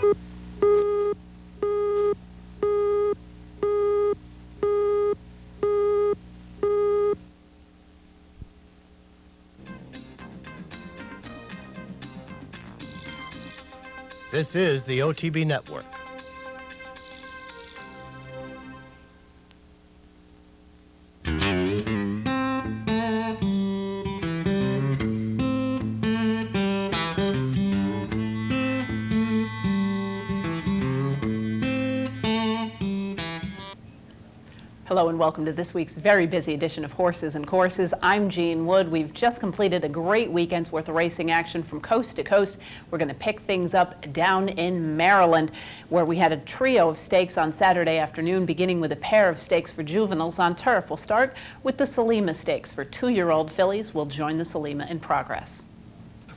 This is the OTB Network. Hello and welcome to this week's very busy edition of Horses and Courses. I'm Jean Wood. We've just completed a great weekend's worth of racing action from coast to coast. We're going to pick things up down in Maryland, where we had a trio of stakes on Saturday afternoon, beginning with a pair of stakes for juveniles on turf. We'll start with the Salima Stakes for 2-year-old fillies. We'll join the Salima in progress.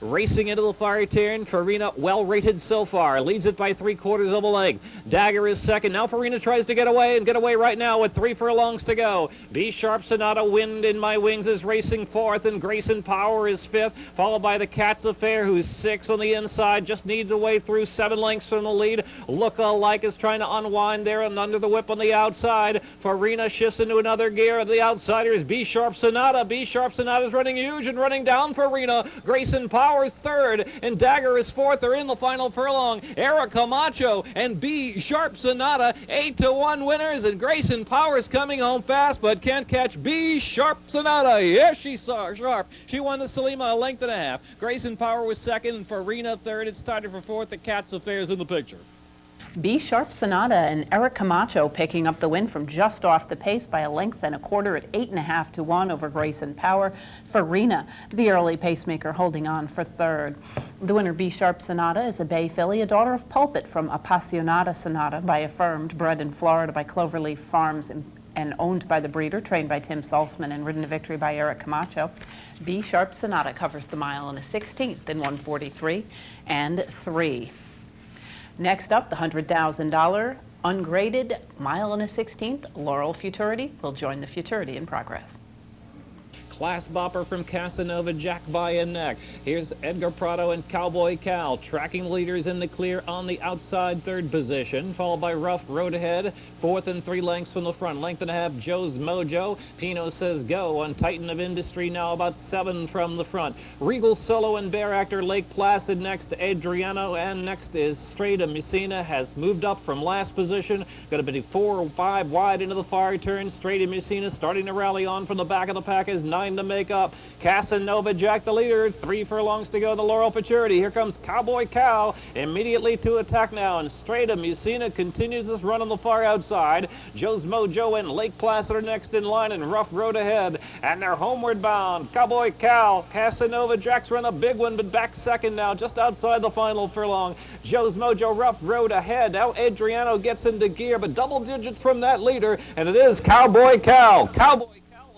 Racing into the far turn, Farina well rated so far, leads it by 3/4 of a length. Dagger is second. Now Farina tries to get away right now with 3 furlongs to go. Be Sharp Sonata, Wind in My Wings is racing fourth, and Grayson Power is fifth, followed by the Cat's Affair, who's sixth on the inside, just needs a way through 7 lengths from the lead. Look-alike is trying to unwind there and under the whip on the outside. Farina shifts into another gear. The outsiders, Be Sharp Sonata. Be Sharp Sonata is running huge and running down Farina. Grayson Power is third, and Dagger is fourth. They're in the final furlong. Eric Camacho and Be Sharp Sonata, 8-1 winners, and Grayson Powers coming home fast, but can't catch Be Sharp Sonata. Yes, she saw sharp. She won the Salima a length and a half. Grayson Power was second, and Farina third. It's tied for fourth. The Cat's Affairs in the picture. Be Sharp Sonata and Eric Camacho picking up the win from just off the pace by a length and a quarter at 8.5-1 over Grayson Power. Farina, the early pacemaker, holding on for third. The winner, Be Sharp Sonata, is a bay filly, a daughter of Pulpit from Appassionata Sonata, by Affirmed, bred in Florida by Cloverleaf Farms and owned by the breeder, trained by Tim Salzman, and ridden to victory by Eric Camacho. Be Sharp Sonata covers the mile in a 16th in 1:43 and 3. Next up, the $100,000 ungraded mile and a 16th, Laurel Futurity will join the Futurity in progress. Class bopper from Casanova, Jack by a neck. Here's Edgar Prado and Cowboy Cal, tracking leaders in the clear on the outside third position, followed by Rough Road Ahead, fourth and 3 lengths from the front. Length and a half, Joe's Mojo. Pino Says Go on Titan of Industry, now about 7 from the front. Regal Solo and Bear Actor, Lake Placid next to Adriano, and next is Straight Messina, has moved up from last position. Going to be 4 or 5 wide into the far turn. Straight Messina starting to rally on from the back of the pack is 9 to make up. Casanova Jack the leader, 3 furlongs to go, the Laurel Futurity. Here comes Cowboy Cow immediately to attack now, and Straight Messina continues this run on the far outside. Joe's Mojo and Lake Placid are next in line, and Rough Road Ahead, and they're homeward bound. Cowboy Cow, Casanova Jack's run a big one, but back second now, just outside the final furlong. Joe's Mojo, Rough Road Ahead. Now Adriano gets into gear, but double digits from that leader, and it is Cowboy Cow. Cowboy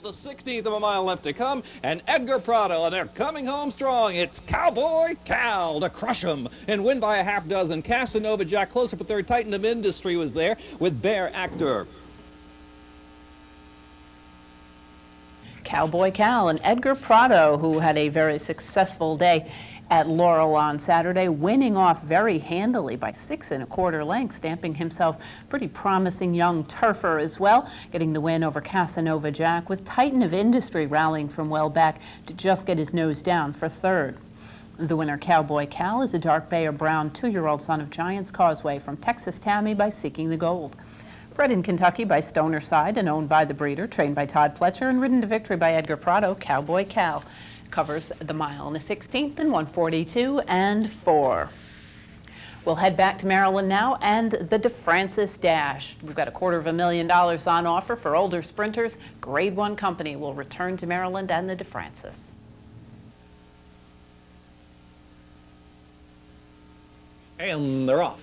the 16th of a mile left to come, and Edgar Prado, and they're coming home strong. It's Cowboy Cal to crush them and win by a half dozen. Casanova Jack close up a third. Titan of Industry was there with Bear Actor. Cowboy Cal and Edgar Prado, who had a very successful day at Laurel on Saturday, winning off very handily by 6 1/4 lengths, stamping himself pretty promising young turfer as well, getting the win over Casanova Jack, with Titan of Industry rallying from well back to just get his nose down for third. The winner, Cowboy Cal, is a dark bay or brown 2-year-old son of Giants Causeway from Texas Tammy by Seeking the Gold. Bred in Kentucky by Stoner Side and owned by the breeder, trained by Todd Pletcher, and ridden to victory by Edgar Prado, Cowboy Cal covers the mile in a 16th in 1:42 and 4. We'll head back to Maryland now, and the DeFrancis Dash. We've got $250,000 on offer for older sprinters. Grade 1 company will return to Maryland and the DeFrancis. And they're off.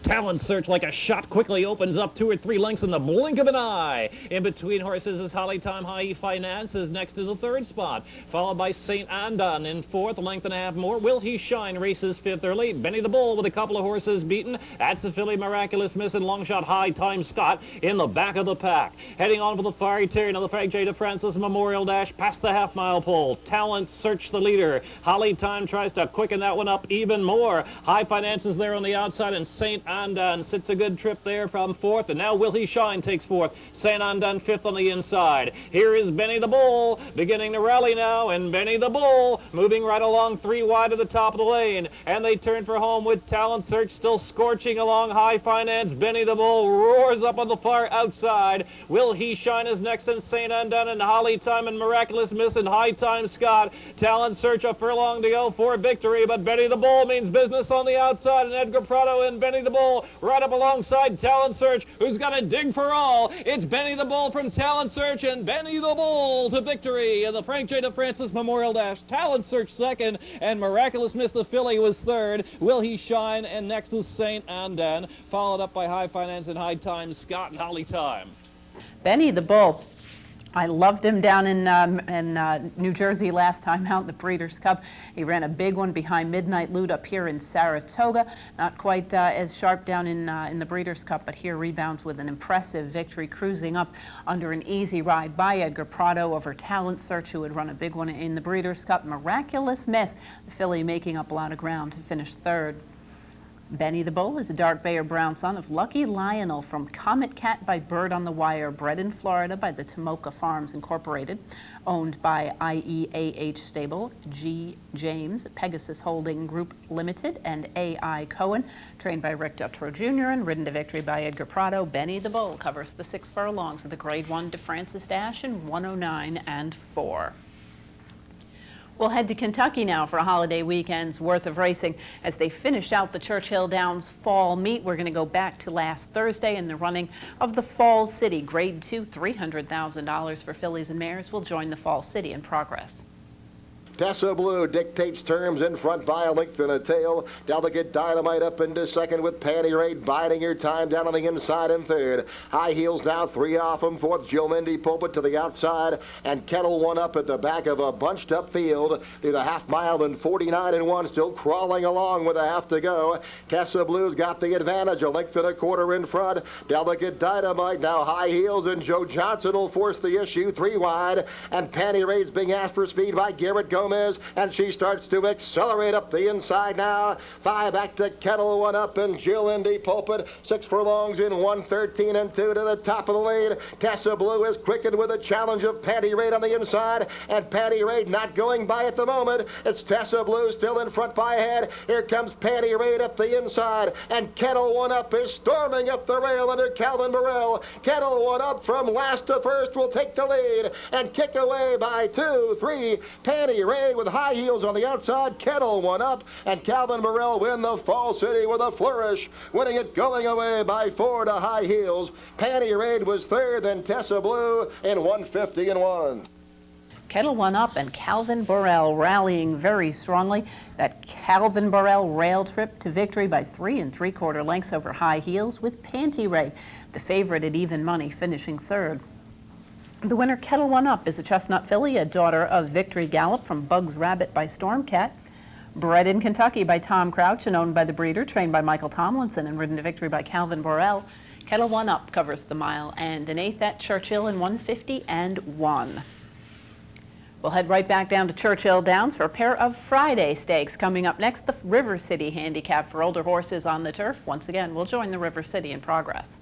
Talent Search, like a shot, quickly opens up 2 or 3 lengths in the blink of an eye. In between horses is Holly Time High Finance is next to the 3rd spot, followed by St. Andan in 4th, a length and a half more. Will He Shine races 5th early. Benny the Bull with a couple of horses beaten. That's the filly Miraculous Miss and long shot High Time Scott in the back of the pack. Heading on for the fiery turn of the Frank J. DeFrancis Memorial Dash past the half-mile pole. Talent Search the leader. Holly Time tries to quicken that one up even more. High Finance is there on the outside, and St. Andan sits a good trip there from 4th, and now Will He Shine takes 4th. St. Andan 5th on the inside. Here is Benny the Bull beginning to rally now, and Benny the Bull moving right along 3 wide to the top of the lane, and they turn for home with Talent Search still scorching along High Finance. Benny the Bull roars up on the far outside. Will He Shine is next, and St. Andan and Holly Time and Miraculous Miss and High Time Scott. Talent Search a furlong to go for victory, but Benny the Bull means business on the outside, and Edgar Prado and Benny the Bull right up alongside Talent Search, who's got a dig for all. It's Benny the Bull from Talent Search, and Benny the Bull to victory in the Frank J. DeFrancis Memorial Dash. Talent Search 2nd, and Miraculous Miss the filly was 3rd. Will He Shine, and next is St. Andan, followed up by High Finance and High Time Scott and Holly Time. Benny the Bull. I loved him down in New Jersey last time out in the Breeders' Cup. He ran a big one behind Midnight Loot up here in Saratoga. Not quite as sharp down in the Breeders' Cup, but here rebounds with an impressive victory, cruising up under an easy ride by Edgar Prado over Talent Search, who had run a big one in the Breeders' Cup. Miraculous Miss, the filly making up a lot of ground to finish 3rd. Benny the Bull is a dark bay or brown son of Lucky Lionel from Comet Cat by Bird on the Wire, bred in Florida by the Tomoka Farms Incorporated, owned by IEAH Stable, G. James, Pegasus Holding Group Limited, and A.I. Cohen, trained by Rick Dutrow Jr. and ridden to victory by Edgar Prado. Benny the Bull covers the 6 furlongs of the Grade 1 DeFrancis Dash in 109 and 4. We'll head to Kentucky now for a holiday weekend's worth of racing. As they finish out the Churchill Downs Fall Meet, we're going to go back to last Thursday in the running of the Falls City Grade 2, $300,000 for fillies and mares will join the Falls City in progress. Tessa Blue dictates terms in front by a length and a tail. Delicate Dynamite up into 2nd with Panty Raid biding her time down on the inside in 3rd. High Heels now 3 off from 4th. Jill Mindy Pulpit to the outside, and Kettle 1 up at the back of a bunched up field through the half mile in 49 and 1, still crawling along with a half to go. Tessa Blue's got the advantage, a length and a quarter in front. Delicate Dynamite now High Heels, and Joe Johnson will force the issue 3 wide, and Panty Raid's being asked for speed by Garrett Gomez. And she starts to accelerate up the inside now. 5 back to Kettle 1 up, and Jill Indy Pulpit. 6 furlongs in 113 and 2 to the top of the lane. Tessa Blue is quickened with a challenge of Panty Raid on the inside, and Panty Raid not going by at the moment. It's Tessa Blue still in front by a head. Here comes Panty Raid up the inside, and Kettle 1 up is storming up the rail under Calvin Burrell. Kettle 1 up from last to first will take the lead and kick away by 2, 3. Panty Raid with High Heels on the outside. Kettle 1 up, and Calvin Burrell win the Fall City with a flourish, winning it going away by 4 to High Heels. Panty Raid was 3rd, and Tessa Blue in 150 and 1. Kettle 1 up and Calvin Burrell rallying very strongly. That Calvin Burrell rail trip to victory by 3 3/4 lengths over High Heels, with Panty Raid, the favorite at even money, finishing 3rd. The winner, Kettle 1 up, is a chestnut filly, a daughter of Victory Gallop from Bugs Rabbit by Stormcat, bred in Kentucky by Tom Crouch and owned by the breeder, trained by Michael Tomlinson and ridden to victory by Calvin Burrell. Kettle 1 up covers the mile and an 1/8 at Churchill in 150 and 1. We'll head right back down to Churchill Downs for a pair of Friday stakes. Coming up next, the River City Handicap for older horses on the turf. Once again, we'll join the River City in progress.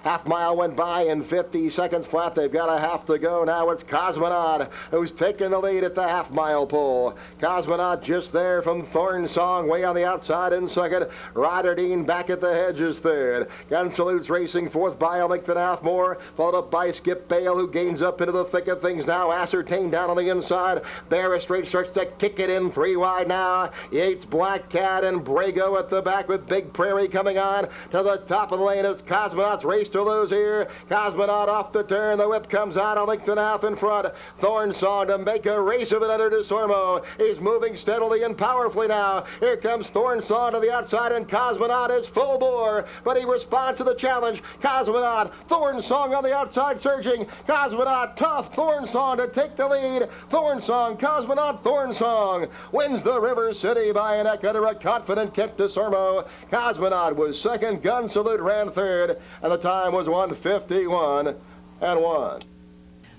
Half mile went by in 50 seconds flat. They've got a half to go. Now it's Cosmonaut who's taking the lead at the half mile pole. Cosmonaut just there from Thorn Song way on the outside in 2nd. Ryder Dean back at the hedges 3rd. Gun Salute's racing 4th by a length and a half more, followed up by Skip Bale, who gains up into the thick of things now. Ascertain down on the inside. Bear Straight starts to kick it in 3 wide now. Yates, Black Cat, and Brago at the back with Big Prairie coming on to the top of the lane. It's Cosmonaut's race to lose here. Cosmonaut off the turn. The whip comes out a length and a half in front. Thorn Song to make a race of it under DeSormo. He's moving steadily and powerfully now. Here comes Thorn Song to the outside, and Cosmonaut is full bore, but he responds to the challenge. Cosmonaut, Thorn Song on the outside surging. Cosmonaut, tough. Thorn Song to take the lead. Thorn Song, Cosmonaut, Thorn Song wins the River City by an neck under a confident kick to Sormo. Cosmonaut was second. Gun Salute ran third, and the time was 1:51 and 1.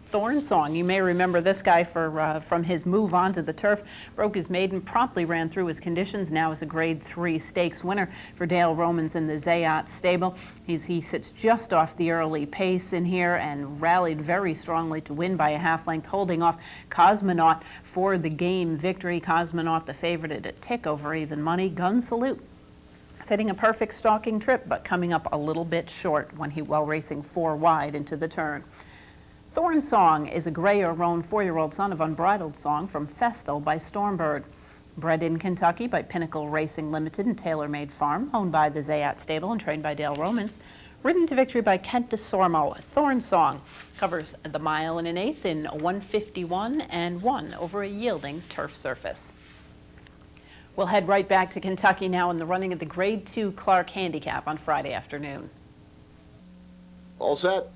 Thorn Song, you may remember this guy from his move onto the turf. Broke his maiden, promptly ran through his conditions. Now is a Grade 3 stakes winner for Dale Romans in the Zayat stable. He sits just off the early pace in here and rallied very strongly to win by a half length, holding off Cosmonaut for the game victory. Cosmonaut the favorite at a tick over even money. Gun Salute setting a perfect stalking trip, but coming up a little bit short while racing 4 wide into the turn. Thorn Song is a gray or roan 4-year-old son of Unbridled Song from Festal by Stormbird. Bred in Kentucky by Pinnacle Racing Limited and Tailor Made Farm, owned by the Zayat stable and trained by Dale Romans. Ridden to victory by Kent DeSormo. Thorn Song covers the 1 1/8 in 1:51 and 1 over a yielding turf surface. We'll head right back to Kentucky now in the running of the Grade 2 Clark Handicap on Friday afternoon. All set.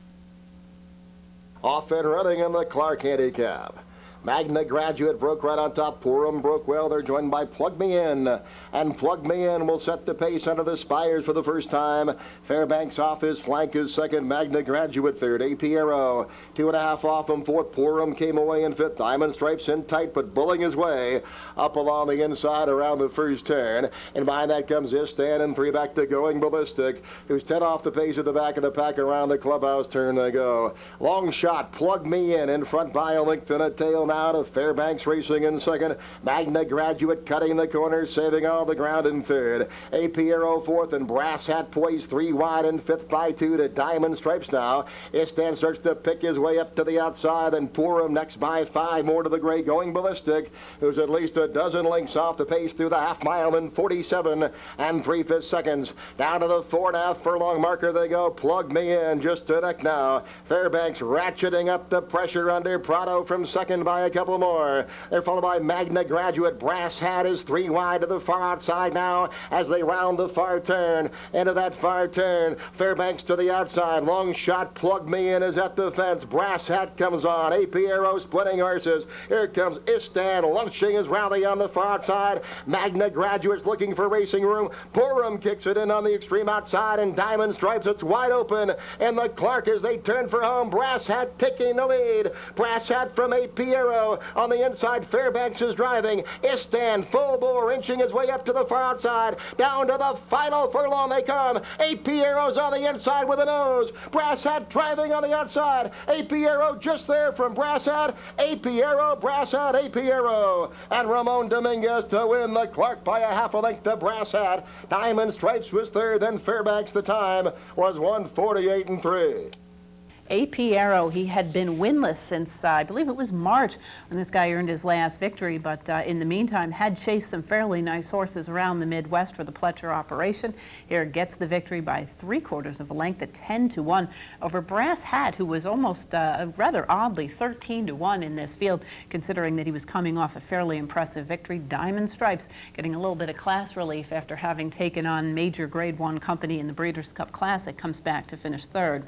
Off and running in the Clark Handicap. Magna Graduate broke right on top. Purim broke well. They're joined by Plug Me In. And Plug Me In will set the pace under the spires for the first time. Fairbanks off his flank is second. Magna Graduate third. AP Arrow 2.5 off him fourth. Purim came away in fifth. Diamond Stripes in tight, but bulling his way up along the inside around the first turn. And behind that comes Istan and 3 back to Going Ballistic, who's 10 off the pace at the back of the pack around the clubhouse turn they go. Long shot. Plug Me In front by a length and a tail now to Fairbanks Racing in second. Magna Graduate cutting the corner, saving all the ground in third. AP Arrow fourth, and Brass Hat poised 3 wide and fifth by 2 to Diamond Stripes now. Istan starts to pick his way up to the outside, and Purim next by 5 more to the gray Going Ballistic, who's at least a dozen lengths off the pace through the half mile in 47 and 3/5 seconds. Down to the 4.5 furlong marker they go. Plug Me In just to neck now. Fairbanks ratcheting up the pressure under Prado from second by a couple more. They're followed by Magna Graduate. Brass Hat is 3 wide to the far outside now as they round the far turn. Into that far turn. Fairbanks to the outside. Long shot. Plug Me In is at the fence. Brass Hat comes on. AP Arrow splitting horses. Here comes Istan launching his rally on the far outside. Magna Graduate's looking for racing room. Purim kicks it in on the extreme outside, and Diamond Stripes, it's wide open. And the Clark as they turn for home. Brass Hat taking the lead. Brass Hat from AP Arrow. On the inside, Fairbanks is driving. Istan full bore inching his way up to the far outside. Down to the final furlong they come. AP Arrow's on the inside with a nose. Brass Hat driving on the outside. AP Arrow just there from Brass Hat. AP Arrow, Brass Hat, AP Arrow. And Ramon Dominguez to win the Clark by a half a length to Brass Hat. Diamond Stripes was third, then Fairbanks. The time was 1:48 and 3. AP Arrow, he had been winless since, I believe it was March when this guy earned his last victory, but in the meantime had chased some fairly nice horses around the Midwest for the Pletcher operation. Here gets the victory by 3/4 of a length at 10-1 over Brass Hat, who was almost rather oddly 13-1 in this field, considering that he was coming off a fairly impressive victory. Diamond Stripes getting a little bit of class relief after having taken on major Grade 1 company in the Breeders' Cup Classic, comes back to finish third.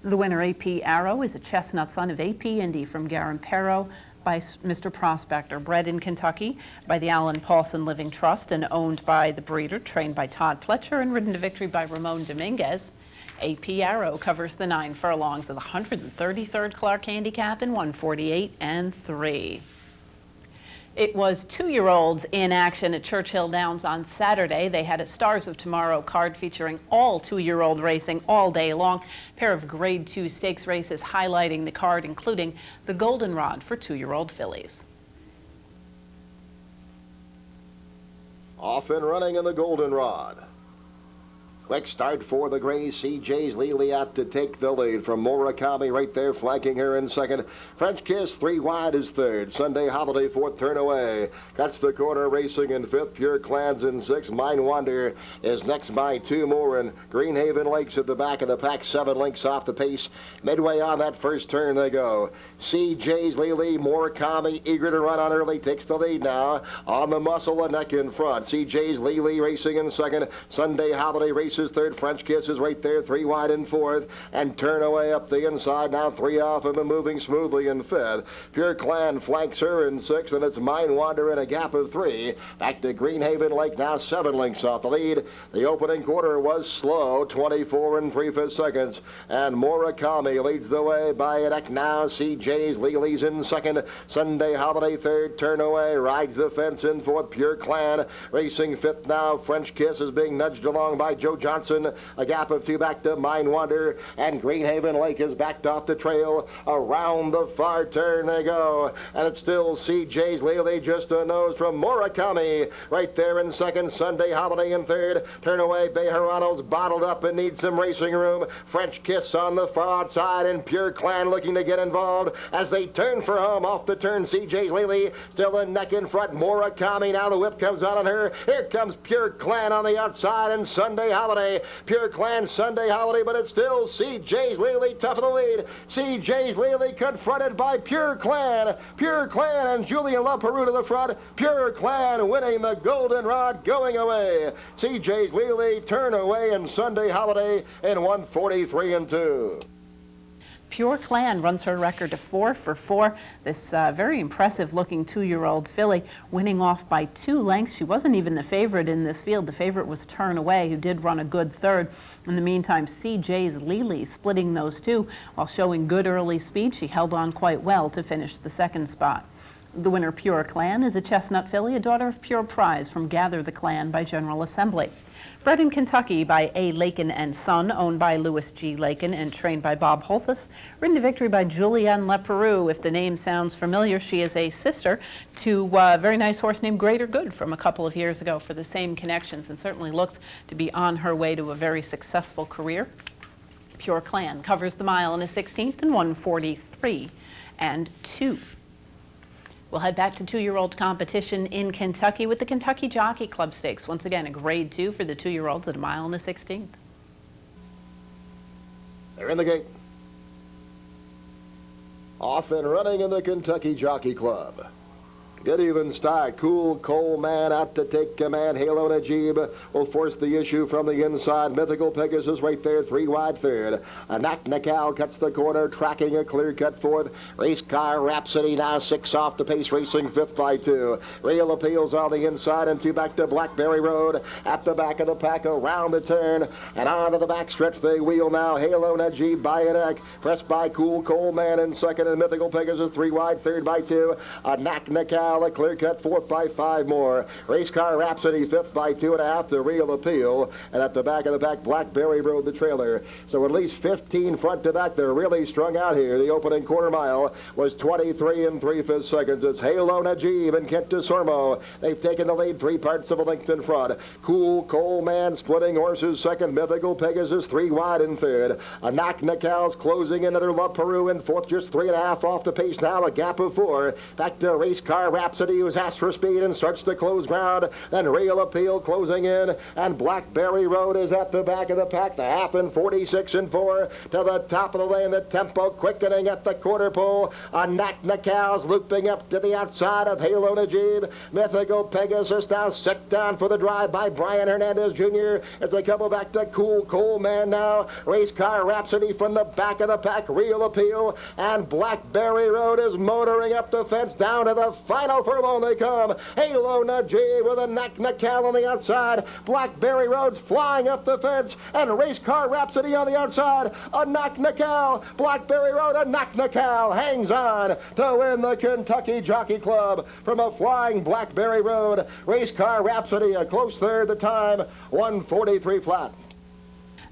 The winner, AP Arrow, is a chestnut son of AP Indy from Garimpero by Mr. Prospector, bred in Kentucky by the Alan Paulson Living Trust and owned by the breeder, trained by Todd Pletcher, and ridden to victory by Ramon Dominguez. AP Arrow covers the 9 furlongs of the 133rd Clark Handicap in 1:48 and 3. It was 2-year-olds in action at Churchill Downs on Saturday. They had a Stars of Tomorrow card featuring all 2-year-old racing all day long. A pair of Grade 2 stakes races highlighting the card, including the Goldenrod for 2-year-old fillies. Off and running in the Goldenrod. Quick start for the Grays. CJ's Lely out to take the lead from Murakami right there, flanking her in second. French Kiss 3 wide is third. Sunday Holiday fourth, turn away. Cuts the corner, racing in fifth. Pure Clans in sixth. Mind Wander is next by 2 more, and Greenhaven Lakes at the back of the pack. 7 lengths off the pace. Midway on that first turn they go. CJ's Lely, Murakami eager to run on early, takes the lead now. On the muscle, a neck in front. CJ's Lely racing in second. Sunday Holiday races third. French Kiss is right there, 3 wide in fourth. And turn away up the inside, now 3 off him and moving smoothly in fifth. Pure Clan flanks her in sixth, and it's Mind Wander in a gap of 3. Back to Greenhaven Lake, now 7 lengths off the lead. The opening quarter was slow, 24 3/5 seconds. And Murakami leads the way by a neck now. CJ's Lely's in second. Sunday Holiday third, turn away, rides the fence in fourth. Pure Clan racing fifth now. French Kiss is being nudged along by Joe Johnson. A gap of 2 back to Mind Wander, and Greenhaven Lake is backed off the trail. Around the far turn they go, and it's still CJ's Lely just a nose from Murakami. Right there in second. Sunday Holiday in third. Turn away, Bejarano's bottled up and needs some racing room. French Kiss on the far outside, and Pure Clan looking to get involved as they turn for home. Off the turn, CJ's Lely still a neck in front. Murakami, now the whip comes out on her. Here comes Pure Clan on the outside, and Sunday Holiday. Pure Clan, Sunday Holiday, but it's still CJ's Lely tough in the lead. CJ's Lely confronted by Pure Clan. Pure Clan and Julian LaPeroux to the front. Pure Clan winning the goldenrod, going away. CJ's Lely turn away, and Sunday Holiday in 1:43 2. Pure Clan runs her record to 4 for 4. This very impressive looking 2-year-old filly winning off by 2 lengths. She wasn't even the favorite in this field. The favorite was Turn Away, who did run a good third. In the meantime, CJ's Lely splitting those 2 while showing good early speed. She held on quite well to finish the second spot. The winner, Pure Clan, is a chestnut filly, a daughter of Pure Prize from Gather the Clan by General Assembly. Bred in Kentucky by A. Lakin and Son, owned by Louis G. Lakin and trained by Bob Holthus. Ridden to victory by Julianne LaPeroux. If the name sounds familiar, she is a sister to a very nice horse named Greater Good from a couple of years ago for the same connections, and certainly looks to be on her way to a very successful career. Pure Clan covers the mile in a 16th in 1:43 2. We'll head back to 2-year-old competition in Kentucky with the Kentucky Jockey Club Stakes. Once again, a grade 2 for the 2-year-olds at a mile and a 16th. They're in the gate. Off and running in the Kentucky Jockey Club. Good even start. Cool Coleman out to take command. Halo Najib will force the issue from the inside. Mythical Pegasus right there, 3 wide third. Anak Nakal cuts the corner, tracking a clear cut fourth. Race Car Rhapsody now 6 off the pace, racing fifth by 2. Real Appeals on the inside, and 2 back to Blackberry Road. At the back of the pack, around the turn, and onto the back stretch they wheel now. Halo Najib by a neck, pressed by Cool Coleman in second, and Mythical Pegasus 3 wide third by 2. Anak Nakal a clear cut fourth by 5 more. Race Car Rhapsody fifth by 2.5. The Real Appeal, and at the back of the pack, Blackberry Road the trailer. So at least 15 front to back. They're really strung out here. The opening quarter mile was 23 3/5 seconds. It's Halo Najib and Kent DeSormo. They've taken the lead 3 parts of a length in front. Cool Coleman splitting horses second. Mythical Pegasus 3 wide in third. Anak Nakal's closing in under LaPeroux in fourth, just 3.5 off the pace now, a gap of 4. Back to Race Car Rhapsody, who's asked for speed and starts to close ground. Then Real Appeal closing in, and Blackberry Road is at the back of the pack. The half in 46 4 to the top of the lane. The tempo quickening at the quarter pole. Anak Nakal's looping up to the outside of Halo Najib. Mythical Pegasus now set down for the drive by Brian Hernandez Jr. As they couple back to Cool Coleman now. Race Car Rhapsody from the back of the pack. Real Appeal, and Blackberry Road is motoring up the fence down to the final furlong they come. Halo Najib with Anak Nakal on the outside. Blackberry Road's flying up the fence, and Race Car Rhapsody on the outside. Anak Nakal, Blackberry Road, Anak Nakal hangs on to win the Kentucky Jockey Club from a flying Blackberry Road. Race Car Rhapsody a close third the time, 1:43 flat.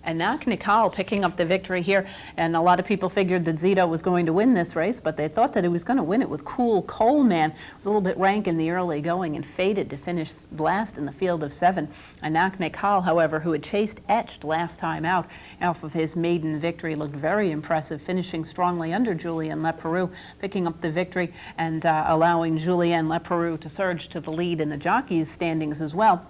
Anak Nikal picking up the victory here, and a lot of people figured that Zito was going to win this race, but they thought that he was going to win it with Cool Coleman. It was a little bit rank in the early going and faded to finish last in the field of 7. Anak Nikal, however, who had chased Etched last time out off of his maiden victory, looked very impressive, finishing strongly under Julien Leparoux, picking up the victory and allowing Julien Leparoux to surge to the lead in the jockeys' standings as well.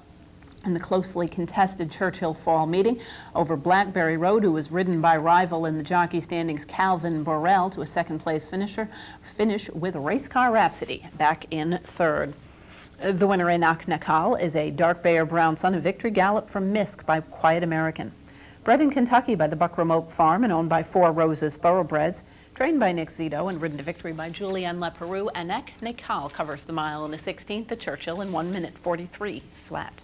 In the closely contested Churchill Fall meeting over Blackberry Road, who was ridden by rival in the jockey standings Calvin Borel to a second-place finish with Racecar Rhapsody back in 3rd. The winner, Anak Nikal, is a dark bay or brown son of Victory Gallop from Misk by Quiet American. Bred in Kentucky by the Buckram Oak Farm and owned by Four Roses Thoroughbreds, trained by Nick Zito and ridden to victory by Julien Leparoux, Anak Nikal covers the mile in the 16th at Churchill in 1 minute 43 flat.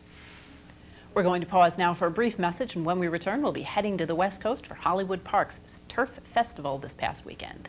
We're going to pause now for a brief message, and when we return, we'll be heading to the West Coast for Hollywood Park's Turf Festival this past weekend.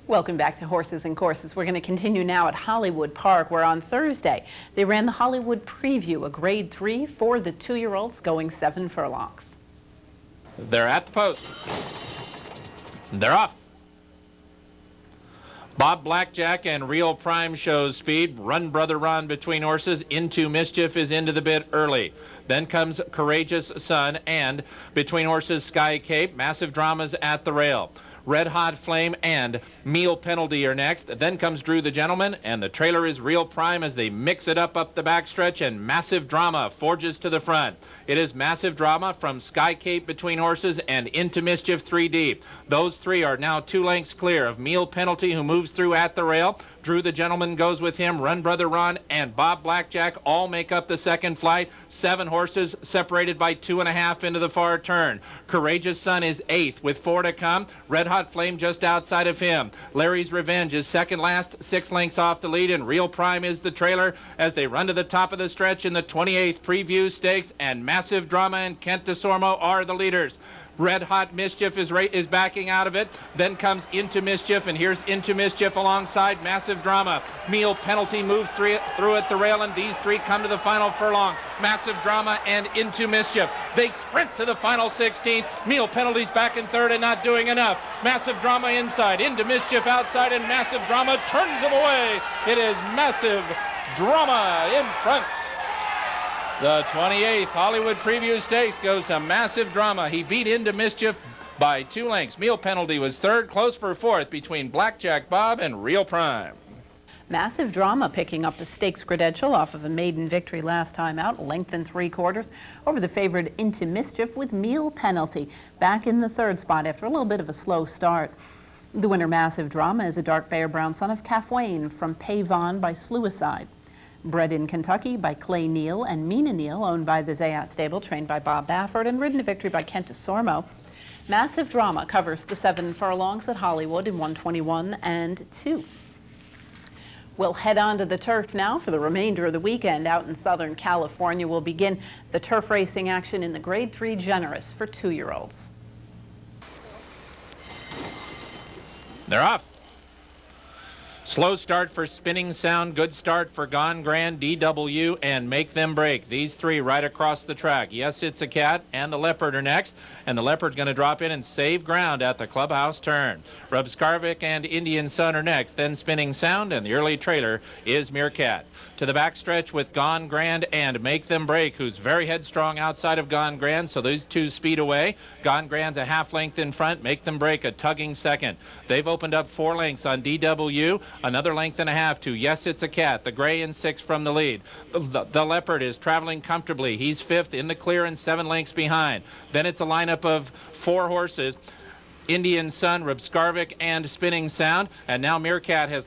Welcome back to Horses and Courses. We're going to continue now at Hollywood Park, where on Thursday they ran the Hollywood Preview, a Grade 3 for the 2-year-olds going 7 furlongs. They're at the post. They're off. Bob Blackjack and Real Prime shows speed. Run Brother Run between horses. Into Mischief is into the bit early. Then comes Courageous Son, and between horses Sky Cape. Massive Dramas at the rail. Red Hot Flame and Meal Penalty are next. Then comes Drew the Gentleman, and the trailer is Real Prime as they mix it up the backstretch, and Massive Drama forges to the front. It is Massive Drama from Sky Cape between horses and Into Mischief 3 deep. Those three are now 2 lengths clear of Meal Penalty, who moves through at the rail. Drew the Gentleman goes with him. Run Brother Run and Bob Blackjack all make up the second flight. 7 horses separated by 2.5 into the far turn. Courageous Son is 8th with 4 to come. Red Hot Flame just outside of him. Larry's Revenge is second last, 6 lengths off the lead, and Real Prime is the trailer as they run to the top of the stretch in the 28th Preview Stakes, and Massive Drama and Kent DeSormo are the leaders. Red Hot Mischief is backing out of it. Then comes Into Mischief, and here's Into Mischief alongside Massive Drama. Meal Penalty moves through at the rail, and these three come to the final furlong. Massive Drama and Into Mischief. They sprint to the final 16th. Meal Penalty's back in third and not doing enough. Massive Drama inside, Into Mischief outside, and Massive Drama turns them away. It is Massive Drama in front. The 28th Hollywood Preview Stakes goes to Massive Drama. He beat Into Mischief by 2 lengths. Meal Penalty was third, close for fourth between Blackjack Bob and Real Prime. Massive Drama picking up the stakes credential off of a maiden victory last time out, length and 3/4 over the favored Into Mischief, with Meal Penalty back in the third spot after a little bit of a slow start. The winner, Massive Drama, is a dark bay or brown son of Calf Wayne from Pavon by Sluicide. Bred in Kentucky by Clay Neal and Mina Neal, owned by the Zayat stable, trained by Bob Baffert, and ridden to victory by Kent DeSormo. Massive Drama covers the 7 furlongs at Hollywood in 1:21 and 2. We'll head on to the turf now for the remainder of the weekend. Out in Southern California, we'll begin the turf racing action in the Grade 3 Generous for 2-year-olds. They're off. Slow start for Spinning Sound, good start for Gone Grand, DW, and Make Them Break. These three right across the track. Yes, It's a Cat and the Leopard are next, and the Leopard's going to drop in and save ground at the clubhouse turn. Rubskarvik and Indian Sun are next, then Spinning Sound, and the early trailer is Meerkat. To the backstretch with Gone Grand and Make Them Break, who's very headstrong outside of Gone Grand, so those two speed away. Gone Grand's a half length in front, Make Them Break a tugging second. They've opened up 4 lengths on DW. Another length and a half to Yes, It's a Cat, the gray in 6 from the lead. The Leopard is traveling comfortably. He's 5th in the clear and 7 lengths behind. Then it's a lineup of 4 horses. Indian Sun, Rubskarvik, and Spinning Sound. And now Meerkat has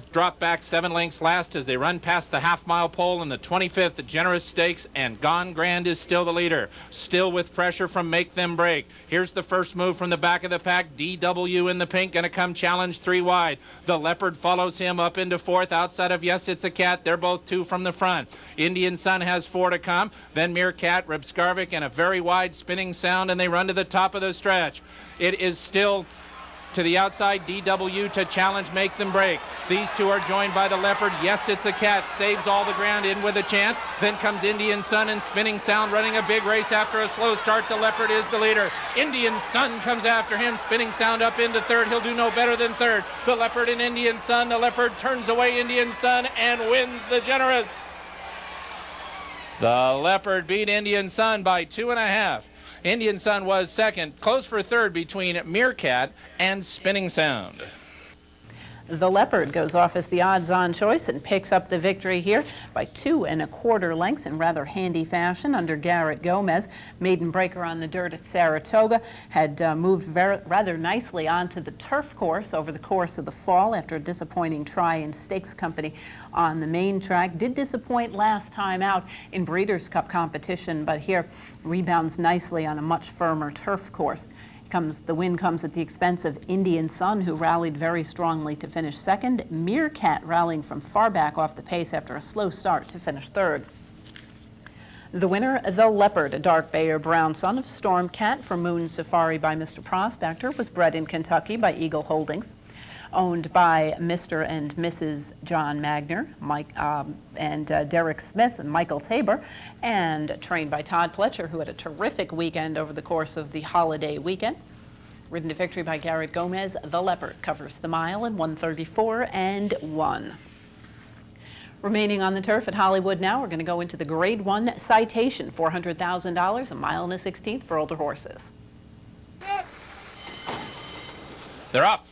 dropped back 7 lengths last as they run past the half-mile pole in the 25th Generous Stakes, and Gone Grand is still the leader, still with pressure from Make Them Break. Here's the first move from the back of the pack. DW in the pink, going to come challenge 3 wide. The Leopard follows him up into 4th outside of Yes, It's a Cat. They're both 2 from the front. Indian Sun has 4 to come, then Meerkat, Rubskarvik, and a very wide Spinning Sound, and they run to the top of the stretch. It is still to the outside, DW to challenge Make Them Break. These two are joined by the Leopard. Yes, It's a Cat saves all the ground in with a chance. Then comes Indian Sun and Spinning Sound running a big race after a slow start. The Leopard is the leader. Indian Sun comes after him. Spinning Sound up into 3rd. He'll do no better than 3rd. The Leopard and Indian Sun. The Leopard turns away Indian Sun and wins the Generous. The Leopard beat Indian Sun by 2.5. Indian Sun was 2nd, close for 3rd between Meerkat and Spinning Sound. The Leopard goes off as the odds-on choice and picks up the victory here by 2 1/4 lengths in rather handy fashion under Garrett Gomez. Maiden breaker on the dirt at Saratoga had moved rather nicely onto the turf course over the course of the fall after a disappointing try in Stakes Company on the main track. Did disappoint last time out in Breeders' Cup competition, but here rebounds nicely on a much firmer turf course. The win comes at the expense of Indian Sun, who rallied very strongly to finish 2nd. Meerkat rallying from far back off the pace after a slow start to finish 3rd. The winner, the Leopard, a dark bay or brown son of Storm Cat from Moon Safari by Mr. Prospector, was bred in Kentucky by Eagle Holdings. Owned by Mr. and Mrs. John Magner, Derek Smith and Michael Tabor, and trained by Todd Pletcher, who had a terrific weekend over the course of the holiday weekend. Ridden to victory by Garrett Gomez, the Leopard covers the mile in 1:34 and 1. Remaining on the turf at Hollywood now, we're going to go into the Grade 1 Citation, $400,000, a mile and a 16th for older horses. They're off.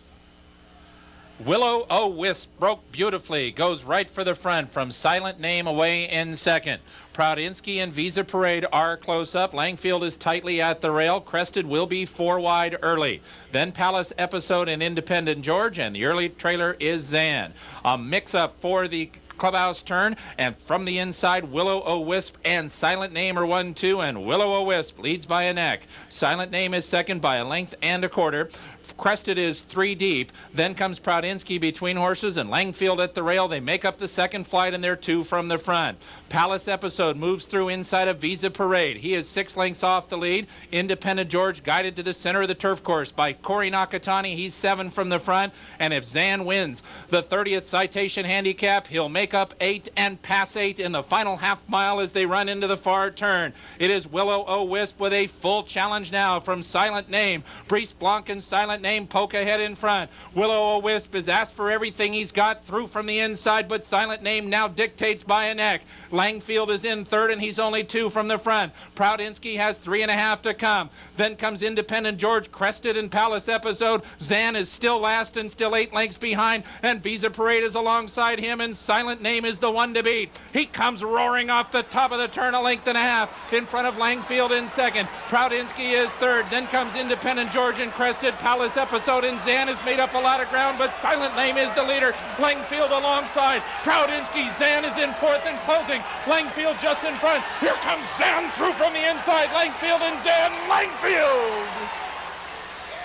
Willow O Wisp broke beautifully, goes right for the front from Silent Name away in 2nd. Proudinsky and Visa Parade are close up. Langfield is tightly at the rail. Crested will be 4 wide early. Then Palace Episode and Independent George, and the early trailer is Zan. A mix-up for the clubhouse turn, and from the inside, Willow O Wisp and Silent Name are 1-2, and Willow O Wisp leads by a neck. Silent Name is 2nd by a length and a quarter. Crested is 3 deep. Then comes Proudinsky between horses and Langfield at the rail. They make up the 2nd flight, and they're 2 from the front. Palace Episode moves through inside of Visa Parade. He is 6 lengths off the lead. Independent George guided to the center of the turf course by Corey Nakatani. He's 7 from the front. And if Zan wins the 30th Citation Handicap, he'll make up 8 and pass 8 in the final half mile as they run into the far turn. It is Willow O Wisp with a full challenge now from Silent Name. Brice Blanc and Silent Name poke ahead in front. Willow O Wisp has asked for everything he's got through from the inside, but Silent Name now dictates by a neck. Langfield is in 3rd, and he's only 2 from the front. Proudinsky has 3.5 to come. Then comes Independent George, Crested, and Palace Episode. Zan is still last and still 8 lengths behind, and Visa Parade is alongside him, and Silent Name is the one to beat. He comes roaring off the top of the turn, a length and a half in front of Langfield in 2nd. Proudinsky is 3rd. Then comes Independent George and Crested. Palace Episode and Zan has made up a lot of ground, but Silent Name is the leader. Langfield alongside. Proudinsky. Zan is in 4th and closing. Langfield just in front. Here comes Zan through from the inside. Langfield and Zan. Langfield!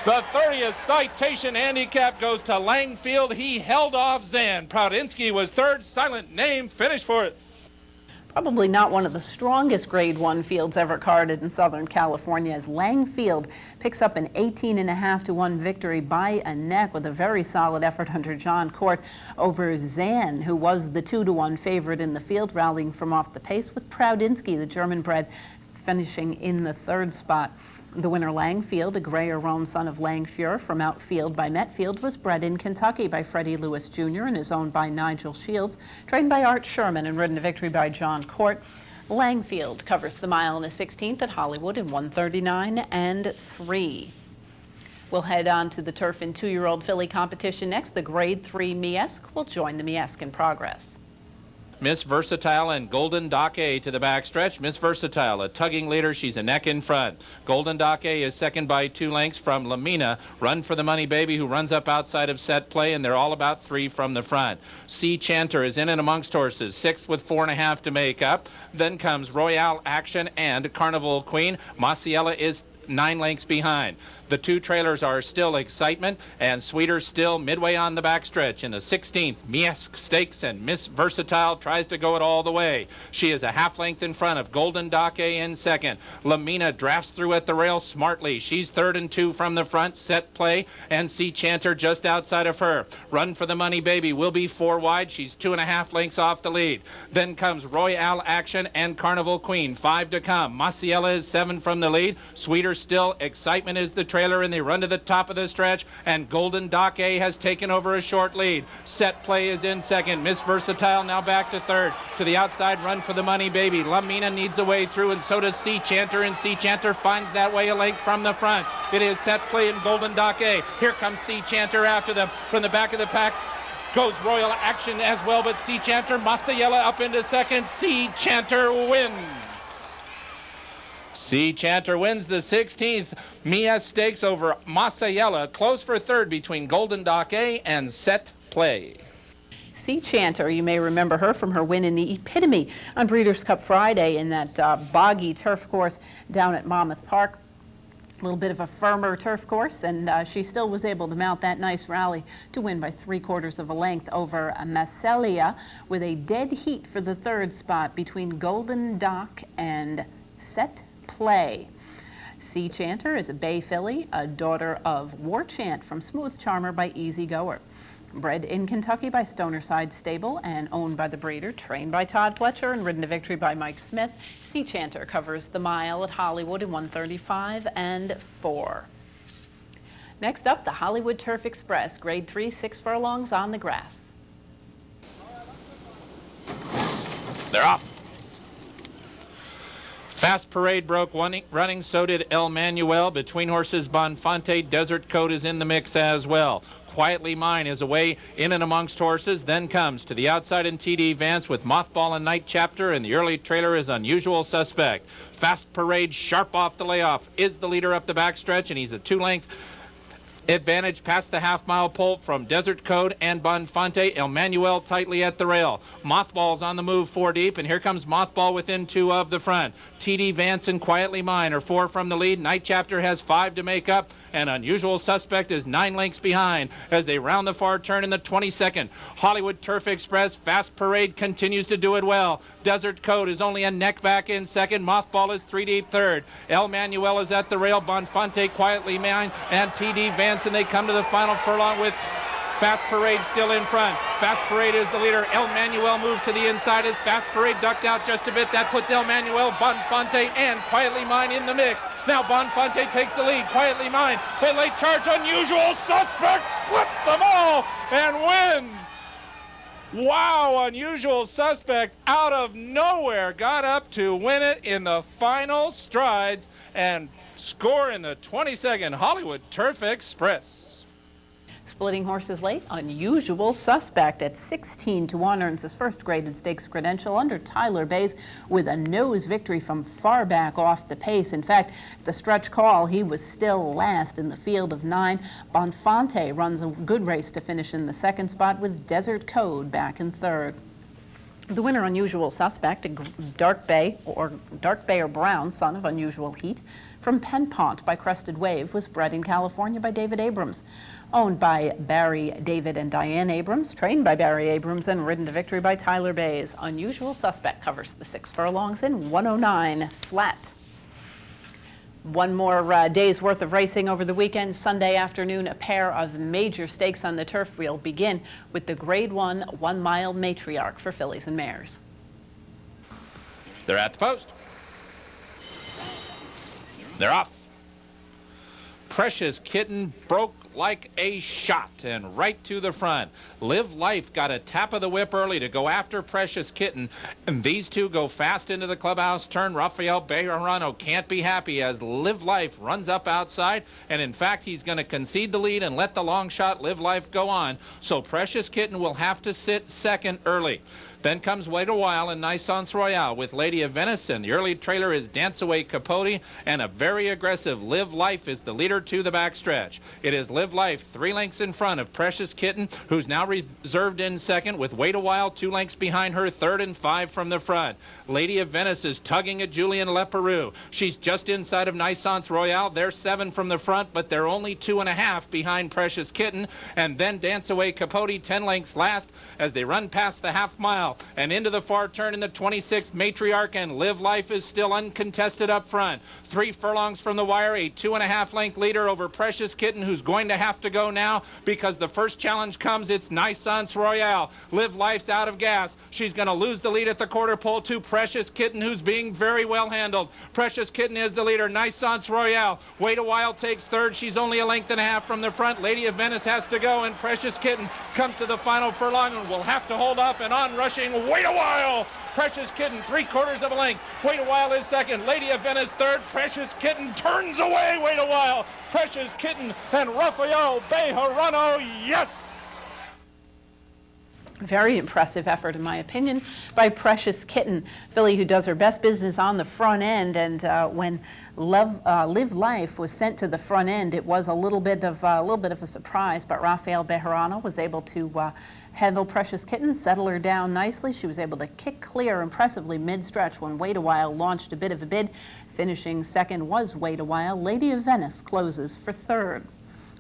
The 30th Citation Handicap goes to Langfield. He held off Zan. Prowdinsky was third. Silent Name finished fourth. Probably not one of the strongest Grade 1 fields ever carded in Southern California, as Langfield picks up an 18.5-1 victory by a neck with a very solid effort under John Court over Zan, who was the 2-1 favorite in the field, rallying from off the pace, with Prowdinsky, the German-bred, finishing in the third spot. The winner, Langfield, a Greyer-Roan son of Langfuhr from outfield by Metfield, was bred in Kentucky by Freddie Lewis Jr. and is owned by Nigel Shields, trained by Art Sherman and ridden to victory by John Court. Langfield covers the mile in a 16th at Hollywood in 1:39.3. We'll head on to the turf in 2-year-old filly competition next. The Grade 3 Miesk will join the Miesk in progress. Miss Versatile and Golden Dake to the backstretch. Miss Versatile, a tugging leader. She's a neck in front. Golden Dake is second by 2 lengths from Lamina. Run for the Money Baby, who runs up outside of Set Play, and they're all about 3 from the front. Sea Chanter is in and amongst horses, 6th with 4.5 to make up. Then comes Royale Action and Carnival Queen. Maciella is 9 lengths behind. The 2 trailers are Still Excitement and Sweeter Still midway on the backstretch. In the 16th, Miesk Stakes, and Miss Versatile tries to go it all the way. She is a half length in front of Golden Dake in second. Lamina drafts through at the rail smartly. She's 3rd and 2 from the front. Set Play and Sea Chanter just outside of her. Run for the Money Baby will be 4 wide. She's 2.5 lengths off the lead. Then comes Royale Action and Carnival Queen. 5 to come. Maciella is 7 from the lead. Sweeter Still Excitement is the trailer, and they run to the top of the stretch, and Golden Dake has taken over a short lead. Set Play is in second. Miss Versatile now back to third. To the outside, Run for the Money Baby. Lamina needs a way through, and so does Sea Chanter, and Sea Chanter finds that way a length from the front. It is Set Play and Golden Dake. Here comes Sea Chanter after them. From the back of the pack goes Royal Action as well, but Sea Chanter, Maciella up into second. Sea Chanter wins. Sea Chanter wins the 16th Mia Stakes over Maciella. Close for third between Golden Dake and Set Play. Sea Chanter, you may remember her from her win in the Epitome on Breeders' Cup Friday in that boggy turf course down at Monmouth Park. A little bit of a firmer turf course, and she still was able to mount that nice rally to win by 3/4 of a length over Maciella, with a dead heat for the third spot between Golden Dake and Set Play. Sea Chanter is a bay filly, a daughter of War Chant from Smooth Charmer by Easy Goer. Bred in Kentucky by Stonerside Stable and owned by the breeder, trained by Todd Fletcher and ridden to victory by Mike Smith. Sea Chanter covers the mile at Hollywood in 1:35.4. Next up, the Hollywood Turf Express, Grade 3, 6 furlongs on the grass. They're off. Fast Parade broke running, so did El Manuel. Between horses, Bonfante, Desert Code is in the mix as well. Quietly Mine is away in and amongst horses. Then comes to the outside in TD Vance with Mothball and Night Chapter, and the early trailer is Unusual Suspect. Fast Parade, sharp off the layoff, is the leader up the backstretch, and he's a 2-length advantage past the half-mile pole from Desert Code and Bonfante. El Manuel tightly at the rail. Mothball's on the move 4 deep, and here comes Mothball within 2 of the front. TD Vance and Quietly Mine are 4 from the lead. Night Chapter has 5 to make up, and Unusual Suspect is 9 lengths behind as they round the far turn in the 22nd. Hollywood Turf Express, Fast Parade continues to do it well. Desert Code is only a neck back in second. Mothball is 3 deep third. El Manuel is at the rail. Bonfante, Quietly Mine, and TD Vance, and they come to the final furlong with Fast Parade still in front. Fast Parade is the leader. El Manuel moves to the inside as Fast Parade ducked out just a bit. That puts El Manuel, Bonfante, and Quietly Mine in the mix. Now Bonfante takes the lead. Quietly Mine, but late charge, Unusual Suspect splits them all and wins. Wow, Unusual Suspect out of nowhere got up to win it in the final strides and score in the 22nd Hollywood Turf Express. Splitting horses late, Unusual Suspect at 16-1 earns his first graded stakes credential under Tyler Bays with a nose victory from far back off the pace. In fact, at the stretch call, he was still last in the field of 9. Bonfante runs a good race to finish in the second spot with Desert Code back in third. The winner, Unusual Suspect, a dark bay or brown, son of Unusual Heat, from Pen Pont by Crested Wave, was bred in California by David Abrams. Owned by Barry, David, and Diane Abrams, trained by Barry Abrams, and ridden to victory by Tyler Bays. Unusual Suspect covers the 6 furlongs in 109 flat. One more day's worth of racing over the weekend. Sunday afternoon, a pair of major stakes on the turf wheel begin with the Grade 1 1-mile matriarch for fillies and mares. They're at the post. They're off. Precious Kitten broke like a shot and right to the front. Live Life got a tap of the whip early to go after Precious Kitten, and these two go fast into the clubhouse turn. Rafael Bejarano can't be happy as Live Life runs up outside, and in fact he's going to concede the lead and let the long shot Live Life go on, so Precious Kitten will have to sit second early. Then comes Wait a While and Naissance Royale with Lady of Venice, and the early trailer is Dance Away Capote, and a very aggressive Live Life is the leader to the backstretch. It is Live Life 3 lengths in front of Precious Kitten, who's now reserved in second, with Wait a While 2 lengths behind her, third and 5 from the front. Lady of Venice is tugging at Julian Leparoux. She's just inside of Naissance Royale. They're 7 from the front, but they're only 2.5 behind Precious Kitten, and then Dance Away Capote 10 lengths last as they run past the half mile and into the far turn in the 26th Matriarch, and Live Life is still uncontested up front. 3 furlongs from the wire, a 2.5 length leader over Precious Kitten, who's going to have to go now because the first challenge comes. It's Naissance Royale. Live Life's out of gas. She's going to lose the lead at the quarter pole to Precious Kitten, who's being very well handled. Precious Kitten is the leader. Naissance Royale. Wait a While takes third. She's only 1.5 lengths from the front. Lady of Venice has to go, and Precious Kitten comes to the final furlong and will have to hold off, and on rushing Wait a While. Precious Kitten 3/4 length. Wait a While is second. Lady of Venice third. Precious Kitten turns away Wait a While. Precious Kitten and Rafael Bejarano, yes! Very impressive effort, in my opinion, by Precious Kitten, filly who does her best business on the front end. And when Live Life was sent to the front end, it was a little bit of a surprise. But Rafael Bejarano was able to handle Precious Kitten, settle her down nicely. She was able to kick clear impressively mid-stretch when Wait a While launched a bit of a bid. Finishing second was Wait a While. Lady of Venice closes for third.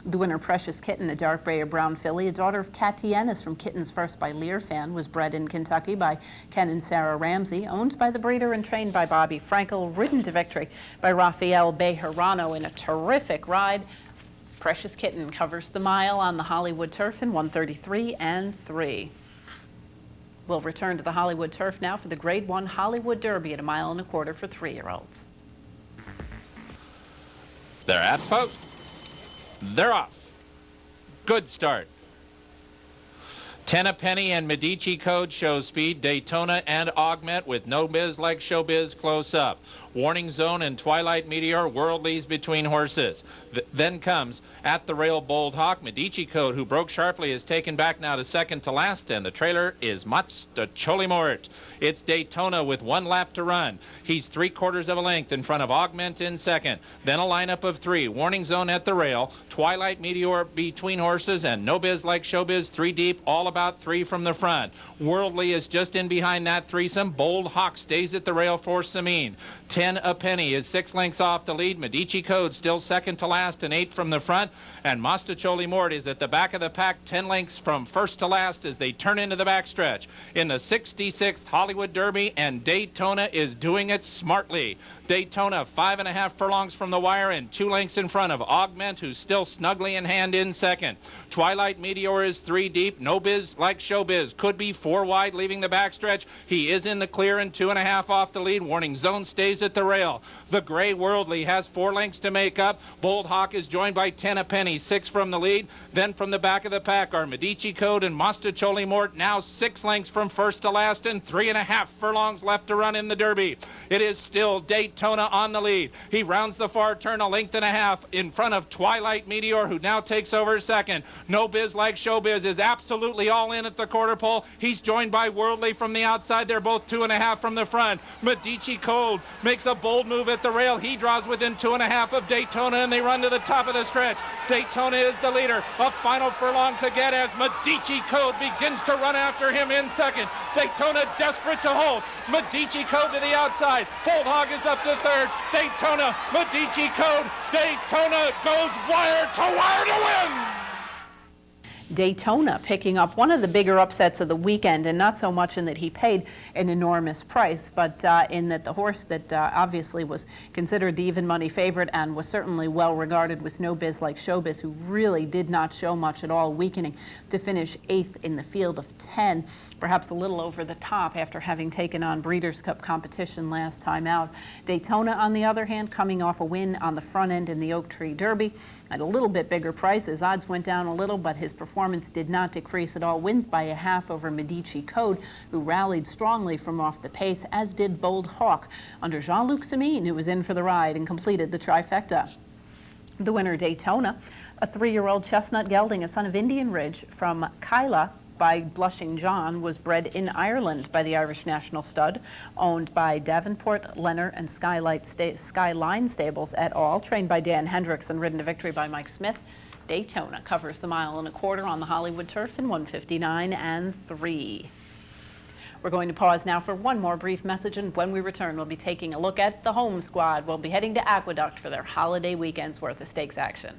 The winner, Precious Kitten, a dark gray or brown filly, a daughter of Katiennis from Kittens First by Learfan, was bred in Kentucky by Ken and Sarah Ramsey, owned by the breeder and trained by Bobby Frankel, ridden to victory by Rafael Bejarano in a terrific ride. Precious Kitten covers the mile on the Hollywood turf in 1:33 and 3. We'll return to the Hollywood turf now for the Grade 1 Hollywood Derby at 1.25 miles for 3-year-olds. They're at post. They're off. Good start. Tenpenny and Medici Code show speed. Daytona and Augment with No Biz Like Showbiz close up. Warning Zone and Twilight Meteor, Worldlies between horses. Then comes At the Rail Bold Hawk. Medici Code, who broke sharply, is taken back now to second to last, and the trailer is Mastacholi Mort. It's Daytona with 1 lap to run. He's 3/4 length in front of Augment in second. Then a lineup of 3. Warning Zone at the rail, Twilight Meteor between horses, and No Biz Like Showbiz 3 deep, all about 3 from the front. Worldly is just in behind that threesome. Bold Hawk stays at the rail for Sameen. 10 a penny is 6 lengths off the lead. Medici Code still second to last and 8 from the front. And Mastacholi Mort is at the back of the pack, 10 lengths from first to last as they turn into the backstretch. In the 66th Hollywood Derby, and Daytona is doing it smartly. Daytona 5.5 furlongs from the wire and 2 lengths in front of Augment, who's still snugly in hand in second. Twilight Meteor is 3 deep. No Biz Like Showbiz could be 4 wide leaving the backstretch. He is in the clear and 2.5 off the lead. Warning Zone stays at the rail. The Gray Worldly has 4 lengths to make up. Bold Hawk is joined by 10 a penny, 6 from the lead. Then from the back of the pack are Medici Code and Mastacholi Mort, now 6 lengths from first to last and 3.5 furlongs left to run in the Derby. It is still Daytona on the lead. He rounds the far turn 1.5 lengths in front of Twilight Meteor, who now takes over second. No Biz Like Showbiz is absolutely all in at the quarter pole. He's joined by Worldly from the outside. They're both 2.5 from the front. Medici Code makes a bold move at the rail. He draws within 2.5 of Daytona, and they run to the top of the stretch. Daytona is the leader. A final furlong to get as Medici Code begins to run after him in second. Daytona desperate to hold. Medici Code to the outside. Bold Hog is up to third. Daytona, Medici Code. Daytona goes wire to win. Daytona picking up one of the bigger upsets of the weekend, and not so much in that he paid an enormous price, but in that the horse that obviously was considered the even money favorite and was certainly well regarded was No Biz Like Showbiz, who really did not show much at all, weakening to finish 8th in the field of 10, perhaps a little over the top after having taken on Breeders' Cup competition last time out. Daytona, on the other hand, coming off a win on the front end in the Oak Tree Derby at a little bit bigger price. His odds went down a little, but his performance did not decrease at all. Wins by 1/2 over Medici Code, who rallied strongly from off the pace, as did Bold Hawk under Jean-Luc Samyn, who was in for the ride and completed the trifecta. The winner, Daytona, a 3-year-old chestnut gelding, a son of Indian Ridge from Kyla by Blushing John, was bred in Ireland by the Irish National Stud, owned by Davenport, Leonard, and Skyline Stables et al., trained by Dan Hendricks and ridden to victory by Mike Smith. Daytona covers the 1.25 miles on the Hollywood turf in 1:59 3. We're going to pause now for one more brief message, and when we return, we'll be taking a look at the home squad. We'll be heading to Aqueduct for their holiday weekend's worth of stakes action.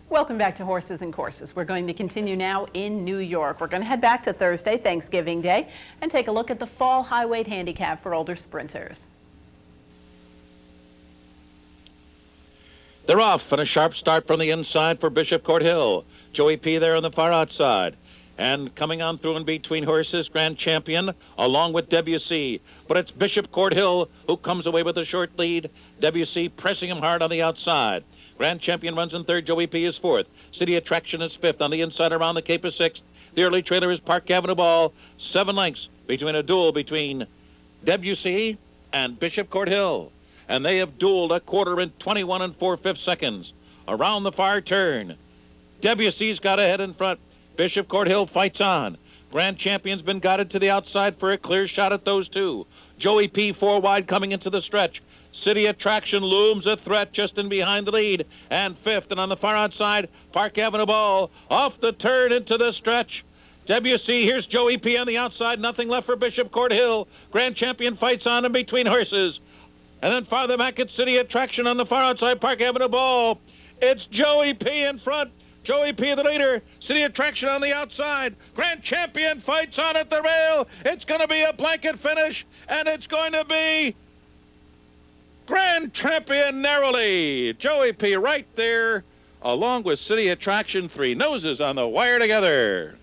Welcome back to Horses and Courses. We're going to continue now in New York. We're going to head back to Thursday, Thanksgiving Day, and take a look at the fall high weight handicap for older sprinters. They're off, and a sharp start from the inside for Bishop Court Hill. Joey P there on the far outside. And coming on through in between horses, Grand Champion, along with WC. But it's Bishop Court Hill who comes away with a short lead. WC pressing him hard on the outside. Grand Champion runs in third. Joey P is fourth. City Attraction is fifth. On the inside around the Cape is sixth. The early trailer is Park Avenue Ball. 7 lengths between a duel between WC and Bishop Court Hill. And they have dueled a quarter in 21 4/5 seconds. Around the far turn, WC's got ahead in front. Bishop Court Hill fights on. Grand Champion's been guided to the outside for a clear shot at those two. Joey P 4 wide coming into the stretch. City Attraction looms a threat just in behind the lead. And fifth, and on the far outside, Park Avenue Ball off the turn into the stretch. WC, here's Joey P on the outside. Nothing left for Bishop Court Hill. Grand Champion fights on in between horses. And then farther back, it's City Attraction on the far outside, Park Avenue Ball. It's Joey P in front. Joey P the leader. City Attraction on the outside. Grand Champion fights on at the rail. It's going to be a blanket finish, and it's going to be Grand Champion narrowly. Joey P right there, along with City Attraction. 3 noses on the wire together.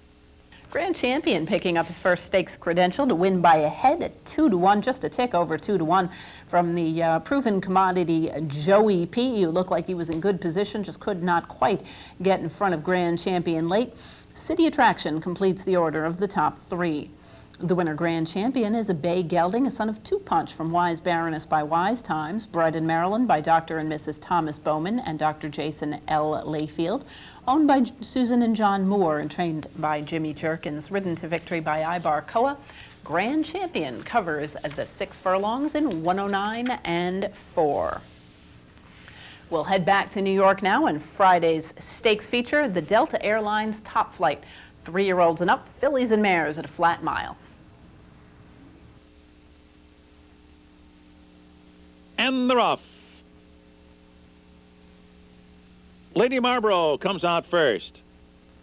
Grand Champion picking up his first stakes credential to win by a head at 2-1, just a tick over 2-1 from the proven commodity Joey P, who looked like he was in good position, just could not quite get in front of Grand Champion late. City Attraction completes the order of the top 3. The winner grand champion is a bay gelding, a son of Two Punch from Wise Baroness by Wise Times, bred in Maryland by Dr. and Mrs. Thomas Bowman and Dr. Jason L. Layfield, owned by Susan and John Moore and trained by Jimmy Jerkins, ridden to victory by Ibar Koa. Grand champion covers the 6 furlongs in 109 and 4. We'll head back to New York now and Friday's stakes feature, the Delta Airlines Top Flight. 3-year-olds and up, fillies and mares at a flat mile. And they're off. Lady Marlborough comes out first.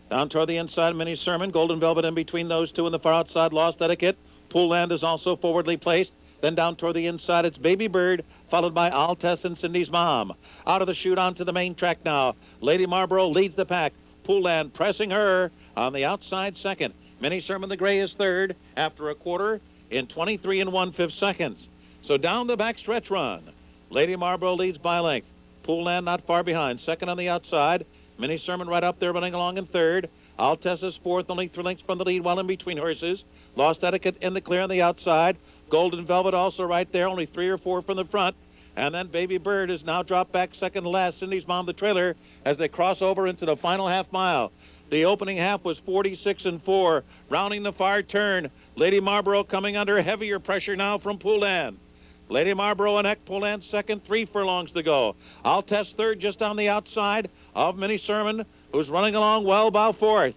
Down toward the inside, Minnie Sermon, Golden Velvet in between those two, and the far outside, Lost Etiquette. Pool Land is also forwardly placed. Then down toward the inside, it's Baby Bird, followed by Altess and Cindy's Mom. Out of the chute onto the main track now. Lady Marlborough leads the pack. Pool Land pressing her on the outside second. Minnie Sermon the Gray is third after a quarter in 23 1/5 seconds. So down the back stretch run. Lady Marlborough leads by length. Pool Land not far behind. Second on the outside. Minnie Sermon right up there running along in third. Altess is fourth, only 3 lengths from the lead while in between horses. Lost Etiquette in the clear on the outside. Golden Velvet also right there, only 3 or 4 from the front. And then Baby Bird is now dropped back second to last. Cindy's Mom the trailer as they cross over into the final half mile. The opening half was 46 4. Rounding the far turn. Lady Marlborough coming under heavier pressure now from Pool Land. Lady Marlborough and Pool Land second, 3 furlongs to go. Altess third just on the outside of Minnie Sermon, who's running along well by fourth.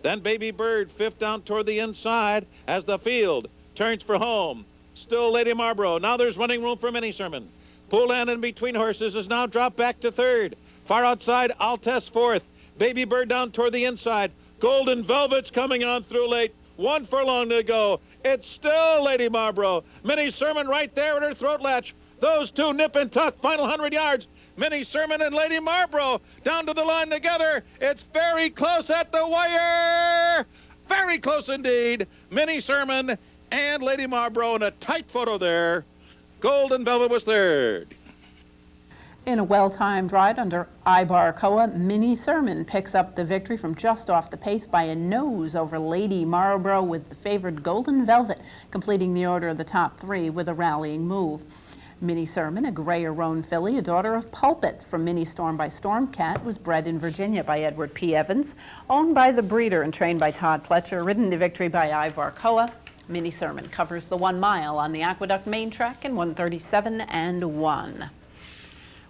Then Baby Bird fifth down toward the inside as the field turns for home. Still Lady Marlborough. Now there's running room for Minnie Sermon. Pool Land in between horses is now dropped back to third. Far outside, Altess fourth. Baby Bird down toward the inside. Golden Velvet's coming on through late. 1 furlong to go. It's still Lady Marlborough. Minnie Sermon right there at her throat latch. Those two nip and tuck. Final 100 yards. Minnie Sermon and Lady Marlborough down to the line together. It's very close at the wire. Very close indeed. Minnie Sermon and Lady Marlborough in a tight photo there. Golden Velvet was third. In a well-timed ride under Ibar Koa, Minnie Sermon picks up the victory from just off the pace by a nose over Lady Marlborough, with the favored Golden Velvet completing the order of the top 3 with a rallying move. Minnie Sermon, a Grayer Roan filly, a daughter of Pulpit from Minnie Storm by Stormcat, was bred in Virginia by Edward P. Evans, owned by the breeder and trained by Todd Pletcher, ridden to victory by Ivar Koa. Minnie Sermon covers the 1 mile on the Aqueduct main track in 137 1.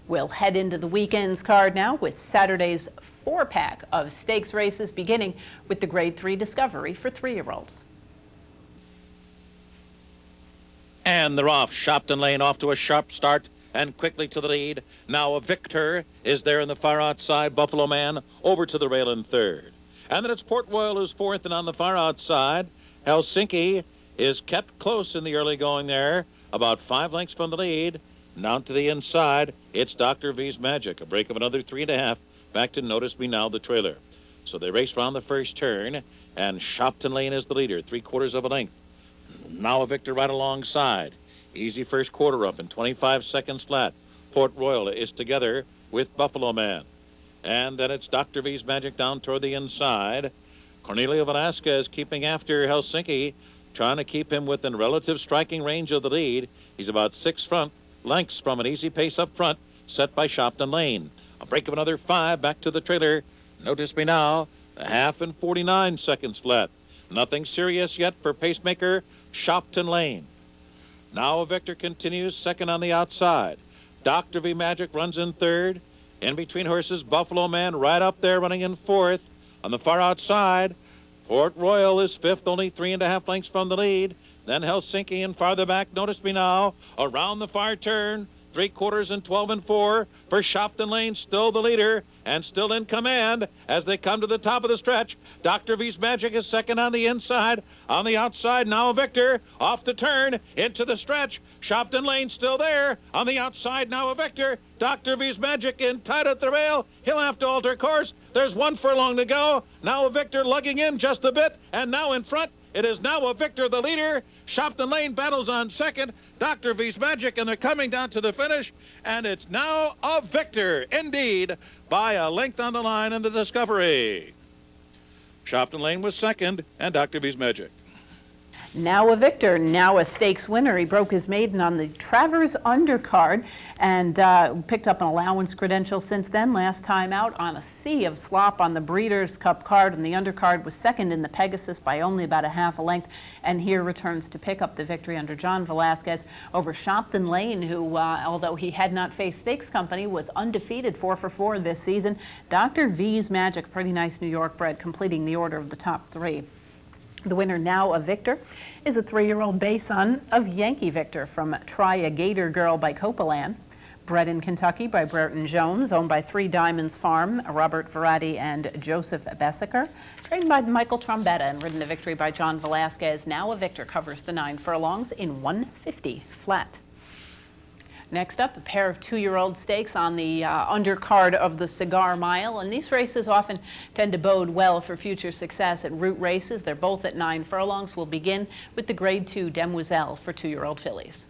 We'll head into the weekend's card now with Saturday's 4-pack of stakes races, beginning with the Grade 3 Discovery for 3-year-olds. And they're off. Shopton Lane off to a sharp start and quickly to the lead. Now a Victor is there in the far outside. Buffalo Man over to the rail in third. And then it's Port Royal who's fourth, and on the far outside, Helsinki is kept close in the early going there, about 5 lengths from the lead. Down to the inside, it's Dr. V's Magic. A break of another 3.5. Back to Notice Me Now, the trailer. So they race round the first turn, and Shopton Lane is the leader, 3/4 of a length. Now a Victor right alongside. Easy first quarter up in 25 seconds flat. Port Royal is together with Buffalo Man. And then it's Dr. V's Magic down toward the inside. Cornelio Velasquez keeping after Helsinki, trying to keep him within relative striking range of the lead. He's about 6 lengths from an easy pace up front, set by Shopton Lane. A break of another 5 back to the trailer. Notice Me Now, a half in 49 seconds flat. Nothing serious yet for pacemaker Shopton Lane. Now a Victor continues second on the outside. Dr. V Magic runs in third. In between horses, Buffalo Man right up there running in fourth. On the far outside, Port Royal is fifth, only 3.5 lengths from the lead. Then Helsinki, and farther back, Notice Me Now, around the far turn, 3/4 and 12 4 for Shopton Lane, still the leader and still in command as they come to the top of the stretch. Dr. V's Magic is second on the inside. On the outside, now a Victor off the turn into the stretch. Shopton Lane still there. On the outside, now a Victor. Dr. V's Magic in tight at the rail. He'll have to alter course. There's 1 furlong to go. Now a Victor lugging in just a bit, and now in front. It is now a Victor, the leader. Shopton Lane battles on second. Dr. V's Magic, and they're coming down to the finish. And it's now a Victor, indeed, by a length on the line in the Discovery. Shopton Lane was second, and Dr. V's Magic. Now a victor, now a stakes winner. He broke his maiden on the Travers undercard and picked up an allowance credential since then. Last time out on a sea of slop on the Breeders' Cup card, and the undercard was second in the Pegasus by only about a half a length, and here returns to pick up the victory under John Velasquez over Shopton Lane, who, although he had not faced stakes company, was undefeated 4 for 4 this season. Dr. V's Magic, pretty nice New York bred, completing the order of the top 3. The winner, Now a Victor, is a 3-year-old bay son of Yankee Victor from Try a Gator Girl by Copeland. Bred in Kentucky by Brereton Jones, owned by 3 Diamonds Farm, Robert Verratti and Joseph Bessaker. Trained by Michael Trombetta and ridden to victory by John Velasquez. Now a Victor covers the 9 furlongs in 150 flat. Next up, a pair of 2-year-old stakes on the undercard of the Cigar Mile, and these races often tend to bode well for future success at route races. They're both at 9 furlongs. We'll begin with the Grade 2 Demoiselle for 2-year-old fillies.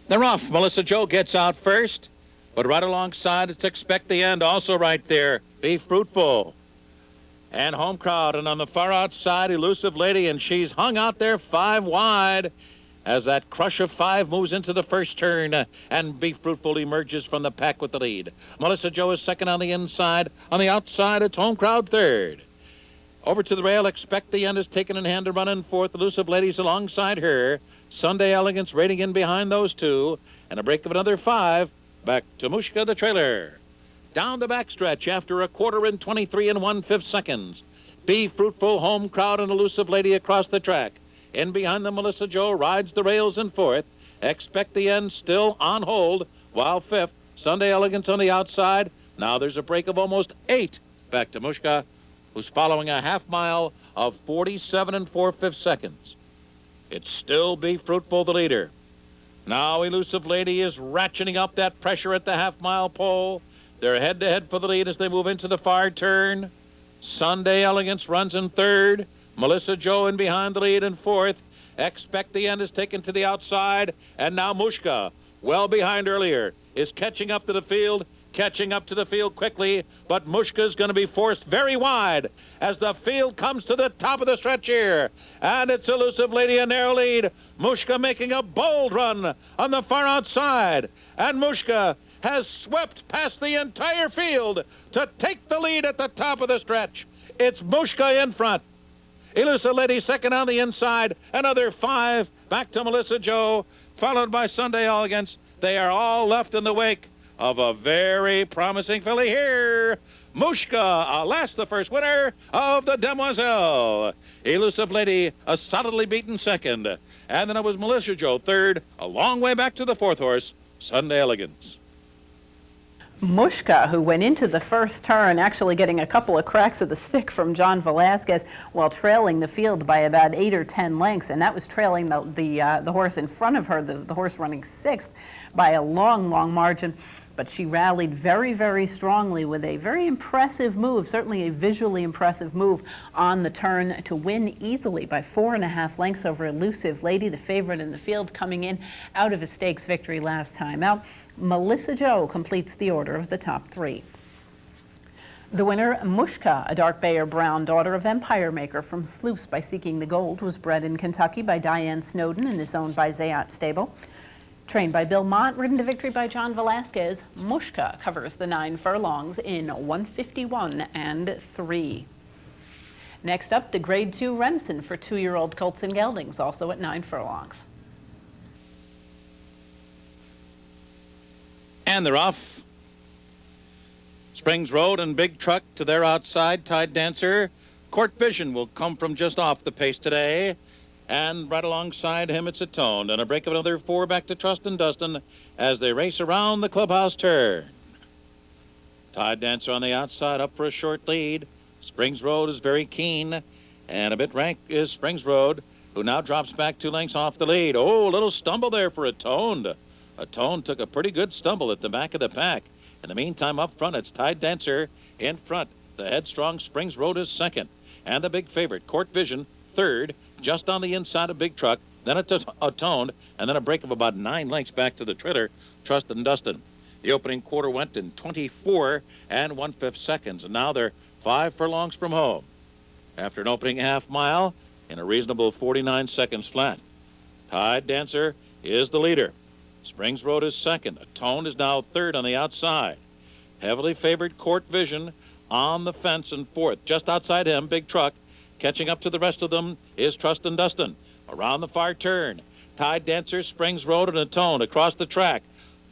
They're off. Melissa Joe gets out first, but right alongside it's Expect the End, also right there. Be Fruitful. And Home Crowd, and on the far outside, Elusive Lady, and she's hung out there 5 wide as that crush of 5 moves into the first turn, and Be Fruitful emerges from the pack with the lead. Melissa Joe is second on the inside. On the outside, it's Home Crowd third. Over to the rail, Expect the End is taken in hand to run in fourth. Elusive Ladies alongside her. Sunday Elegance rating in behind those 2, and a break of another 5. Back to Mushka, the trailer. Down the backstretch after a quarter in 23 1/5 seconds. Be Fruitful, Home Crowd, and Elusive Lady across the track. In behind them, Melissa Joe rides the rails in fourth. Expect the End still on hold, while fifth, Sunday Elegance on the outside. Now there's a break of almost 8. Back to Mushka, who's following a half mile of 47 4/5 seconds. It's still Be Fruitful, the leader. Now Elusive Lady is ratcheting up that pressure at the half-mile pole. They're head-to-head for the lead as they move into the far turn. Sunday Elegance runs in third. Melissa Joe in behind the lead in fourth. Expect the End is taken to the outside. And now Mushka, well behind earlier, is catching up to the field quickly. But Mushka's going to be forced very wide as the field comes to the top of the stretch here. And it's Elusive Lady, a narrow lead. Mushka making a bold run on the far outside. And Mushka has swept past the entire field to take the lead at the top of the stretch. It's Mushka in front. Elusive Lady second on the inside. Another 5 back to Melissa Joe, followed by Sunday Elegance. They are all left in the wake of a very promising filly here. Mushka, alas, the first winner of the Demoiselle. Elusive Lady, a solidly beaten second. And then it was Melissa Joe third, a long way back to the fourth horse, Sunday Elegance. Mushka, who went into the first turn actually getting a couple of cracks of the stick from John Velasquez while trailing the field by about 8 or 10 lengths, and that was trailing the horse in front of her, the horse running 6th, by a long margin. But she rallied very, very strongly with a very impressive move, certainly a visually impressive move on the turn to win easily by 4.5 lengths over Elusive Lady, the favorite in the field, coming in out of a stakes victory last time out. Melissa Joe completes the order of the top 3. The winner, Mushka, a dark bay or brown daughter of Empire Maker from Sluice by Seeking the Gold, was bred in Kentucky by Diane Snowden and is owned by Zayat Stable. Trained by Bill Mott, ridden to victory by John Velasquez, Mushka covers the 9 furlongs in 151 3. Next up, the Grade 2 Remsen for 2-year-old colts and geldings, also at 9 furlongs. And they're off. Springs Road and Big Truck to their outside. Tide Dancer. Court Vision will come from just off the pace today. And right alongside him, it's Atoned. And a break of another 4 back to Trust and Dustin as they race around the clubhouse turn. Tide Dancer on the outside, up for a short lead. Springs Road is very keen. And a bit rank is Springs Road, who now drops back 2 lengths off the lead. Oh, a little stumble there for Atoned. Atoned took a pretty good stumble at the back of the pack. In the meantime, up front, it's Tide Dancer in front. The headstrong Springs Road is second. And the big favorite, Court Vision, third, just on the inside of Big Truck. Then it's Atoned, and then a break of about 9 lengths back to the trailer, Trust and Dustin. The opening quarter went in 24 1/5 seconds, and now they're 5 furlongs from home. after an opening half mile in a reasonable 49 seconds flat. Tide Dancer is the leader. Springs Road is second. Atone is now third on the outside. Heavily favored Court Vision on the fence in fourth. Just outside him, Big Truck. Catching up to the rest of them is Trust and Dustin. Around the far turn, Tide Dancer, Springs Road, and Atone across the track.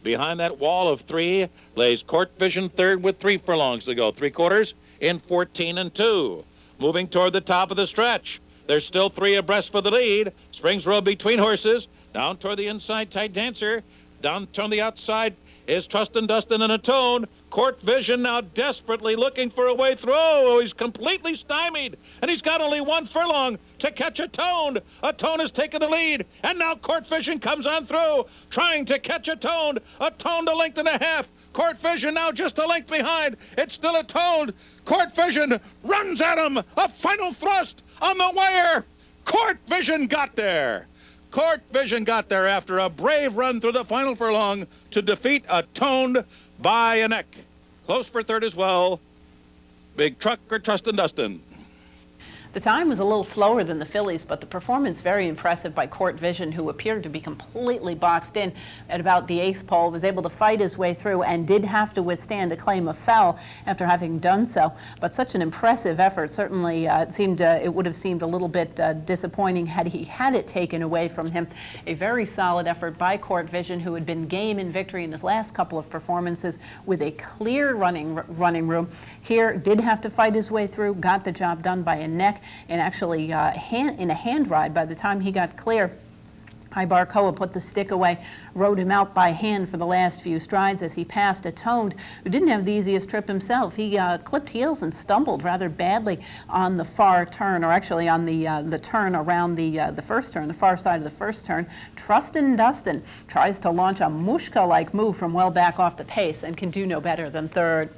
Behind that wall of three lays Court Vision third with 3 furlongs to go. 3/4 in 14 and 2. Moving toward the top of the stretch. There's still 3 abreast for the lead. Springs Road between horses. Down toward the inside, Tide Dancer. Down toward the outside is Trust and Dustin and Atone. Court Vision now desperately looking for a way through. Oh, he's completely stymied, and he's got only 1 furlong to catch Atone. Atone has taken the lead, and now Court Vision comes on through, trying to catch Atone. Atone a length and a half. Court Vision now just a length behind. It's still Atone. Court Vision runs at him. A final thrust on the wire. Court Vision got there. Court Vision got there after a brave run through the final furlong to defeat Atone by a neck. Close for third as well. Big Truck or Trust and Dustin. The time was a little slower than the fillies, but the performance very impressive by Court Vision, who appeared to be completely boxed in at about the 8th pole, was able to fight his way through and did have to withstand a claim of foul after having done so. But such an impressive effort. Certainly it would have seemed a little bit disappointing had he had it taken away from him. A very solid effort by Court Vision, who had been game in victory in his last couple of performances with a clear running room. Here did have to fight his way through, got the job done by a neck, and actually in a hand ride by the time he got clear. Ibarcoa put the stick away, rode him out by hand for the last few strides as he passed Atone, who didn't have the easiest trip himself. He clipped heels and stumbled rather badly on the far turn, or actually on the turn around the first turn, the far side of the first turn. Trust and Dustin tries to launch a Mushka-like move from well back off the pace and can do no better than third.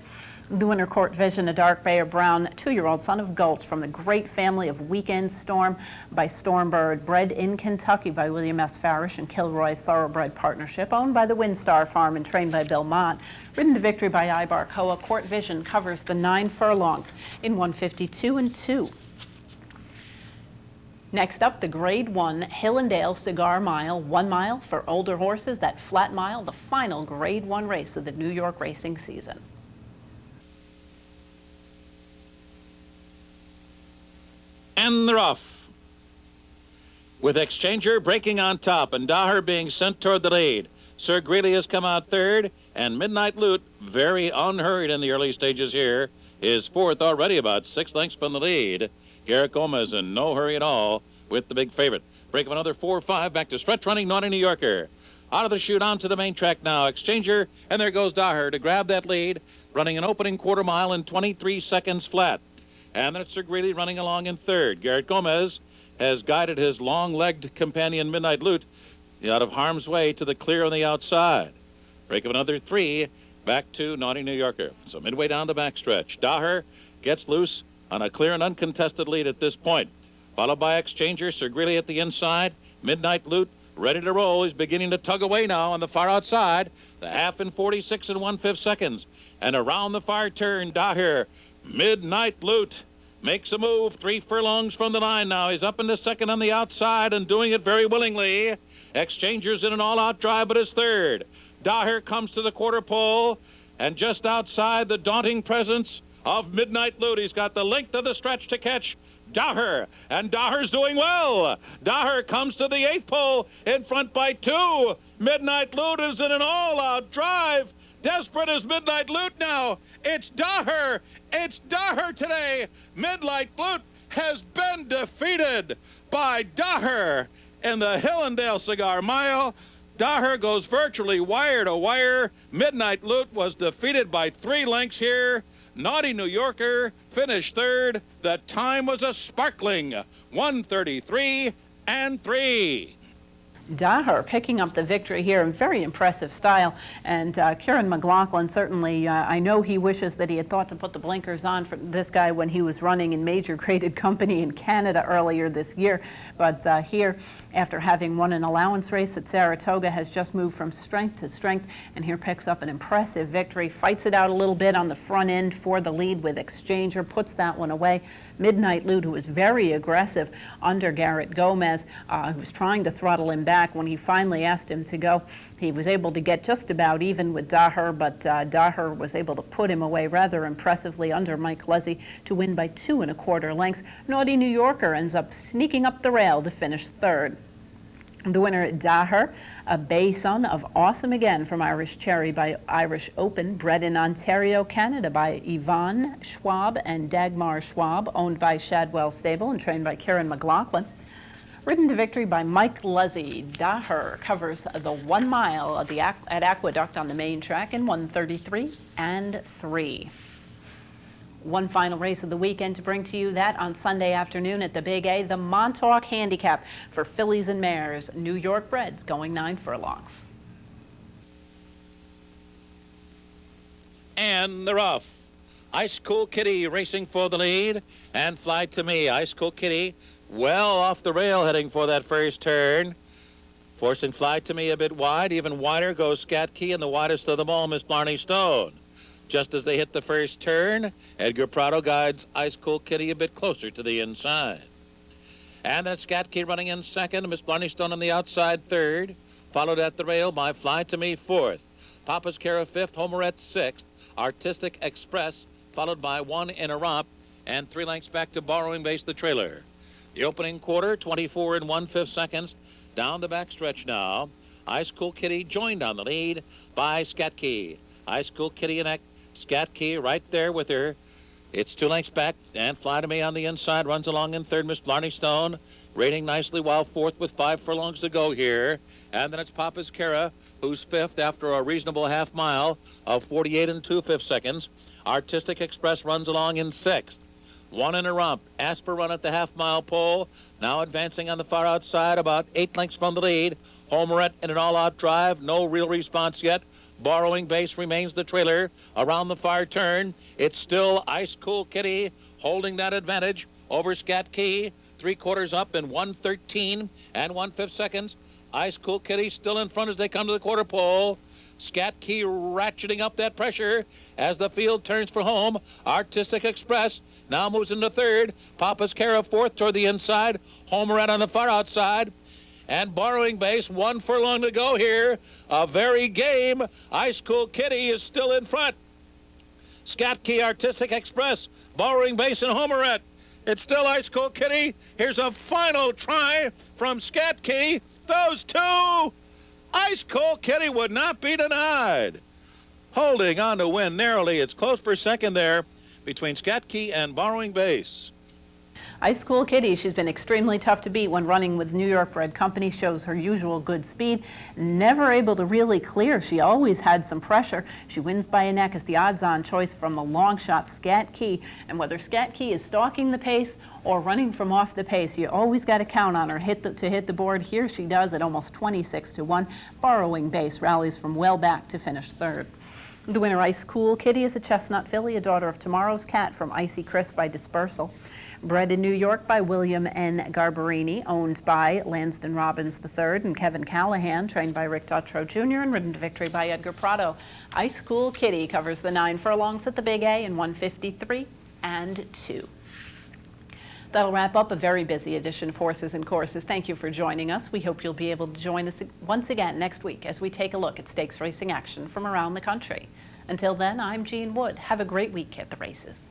The winner, Court Vision, a dark bay or brown 2-year-old son of Gulch from the great family of Weekend Storm by Stormbird, bred in Kentucky by William S. Farish and Kilroy Thoroughbred Partnership, owned by the Windstar Farm and trained by Bill Mott. Ridden to victory by Ibarcoa, Court Vision covers the 9 furlongs in 152 and 2. Next up, the Grade 1 Hillendale Cigar Mile, 1 mile for older horses. That flat mile, the final Grade 1 race of the New York racing season. And they're off. With Exchanger breaking on top and Daher being sent toward the lead. Sir Greeley has come out third, and Midnight Loot, very unhurried in the early stages here, is fourth already, about 6 lengths from the lead. Garrett Gomez in no hurry at all with the big favorite. Break of another 4-5 back to stretch running Naughty New Yorker. Out of the chute onto the main track now. Exchanger, and there goes Daher to grab that lead, running an opening quarter mile in 23 seconds flat. And then it's Sir Greeley running along in third. Garrett Gomez has guided his long-legged companion Midnight Loot out of harm's way to the clear on the outside. Break of another 3 back to Naughty New Yorker. So midway down the backstretch, Daher gets loose on a clear and uncontested lead at this point. Followed by Exchanger, Sir Greeley at the inside, Midnight Loot ready to roll. He's beginning to tug away now on the far outside. The half in 46 and 1/5 seconds. And around the far turn, Daher, Midnight Loot makes a move 3 furlongs from the line now. He's up into second on the outside and doing it very willingly. Exchanger's in an all-out drive, but is third. Daher comes to the quarter pole, and just outside the daunting presence of Midnight Loot. He's got the length of the stretch to catch Daher, and Daher's doing well. Daher comes to the 8th pole in front by 2. Midnight Loot is in an all-out drive. Desperate as Midnight Loot now. It's Daher. It's Daher today. Midnight Loot has been defeated by Daher in the Hillendale Cigar Mile. Daher goes virtually wire to wire. Midnight Loot was defeated by 3 lengths here. Naughty New Yorker finished third. The time was a sparkling 1:33 and 3. Daher picking up the victory here in very impressive style. And Kieran McLaughlin, certainly, I know he wishes that he had thought to put the blinkers on for this guy when he was running in major graded company in Canada earlier this year. But here, after having won an allowance race at Saratoga, has just moved from strength to strength, and here picks up an impressive victory. Fights it out a little bit on the front end for the lead with Exchanger, puts that one away. Midnight Lute, who was very aggressive under Garrett Gomez, who was trying to throttle him back. When he finally asked him to go, he was able to get just about even with Daher, but Daher was able to put him away rather impressively under Mike Lessie to win by 2 1/4 lengths. Naughty New Yorker ends up sneaking up the rail to finish third. The winner, Daher, a bay son of Awesome Again from Irish Cherry by Irish Open, bred in Ontario, Canada by Yvonne Schwab and Dagmar Schwab, owned by Shadwell Stable and trained by Kieran McLaughlin. Ridden to victory by Mike Lessie, Daher covers the 1 mile at Aqueduct on the main track in 1:33 and 3. One final race of the weekend to bring to you, that on Sunday afternoon at the Big A, the Montauk Handicap for fillies and mares, New York breds going 9 furlongs. And they're off. Ice Cool Kitty racing for the lead, and Fly to Me. Ice Cool Kitty well off the rail heading for that first turn. Forcing Fly to Me a bit wide. Even wider goes Scat Key, and the widest of them all, Miss Blarney Stone. Just as they hit the first turn, Edgar Prado guides Ice Cool Kitty a bit closer to the inside. And that's Scat Key running in second, Miss Blarney Stone on the outside third, followed at the rail by Fly to Me fourth, Papa's Cara fifth, Homerette sixth, Artistic Express followed by One in a Romp, and 3 lengths back to Borrowing Base, the trailer. The opening quarter, 24 1/5 seconds. Down the back stretch now. Ice Cool Kitty joined on the lead by Scat Key. Ice Cool Kitty and Scat Key right there with her. It's 2 lengths back, and Fly to Me on the inside runs along in third. Miss Blarney Stone rating nicely while fourth with 5 furlongs to go here. And then it's Papa's Cara, who's fifth after a reasonable half mile of 48 2/5 seconds. Artistic Express runs along in sixth. One in a Romp. Asper run at the half-mile pole. Now advancing on the far outside, about 8 lengths from the lead. Homerette in an all-out drive. No real response yet. Borrowing Base remains the trailer. Around the far turn, it's still Ice Cool Kitty holding that advantage over Scat Key. 3/4 up in 1:13 1/5 seconds. Ice Cool Kitty still in front as they come to the quarter pole. Scat Key ratcheting up that pressure as the field turns for home. Artistic Express now moves into third. Papa's Cara fourth toward the inside. Homerette on the far outside. And Borrowing Base, 1 furlong to go here. A very game. Ice Cool Kitty is still in front. Scat Key, Artistic Express, Borrowing Base, and Homerette. It's still Ice Cool Kitty. Here's a final try from Scat Key. Those two. Ice Cold Kitty would not be denied. Holding on to win narrowly. It's close for second there between Scat Key and Borrowing Base. Ice Cool Kitty, she's been extremely tough to beat when running with New York Bred Company, shows her usual good speed. Never able to really clear. She always had some pressure. She wins by a neck as the odds-on choice from the long shot Scat Key. And whether Scat Key is stalking the pace or running from off the pace, you always got to count on her to hit the board. Here she does at almost 26 1. Borrowing Base rallies from well back to finish third. The winner, Ice Cool Kitty, is a chestnut filly, a daughter of Tomorrow's Cat from Icy Crisp by Dispersal. Bred in New York by William N. Garbarini, owned by Lansdowne Robbins III and Kevin Callahan, trained by Rick Dutrow Jr. and ridden to victory by Edgar Prado. Ice Cool Kitty covers the 9 furlongs at the Big A in 1:53 and 2. That'll wrap up a very busy edition of Horses and Courses. Thank you for joining us. We hope you'll be able to join us once again next week as we take a look at stakes racing action from around the country. Until then, I'm Jean Wood. Have a great week at the races.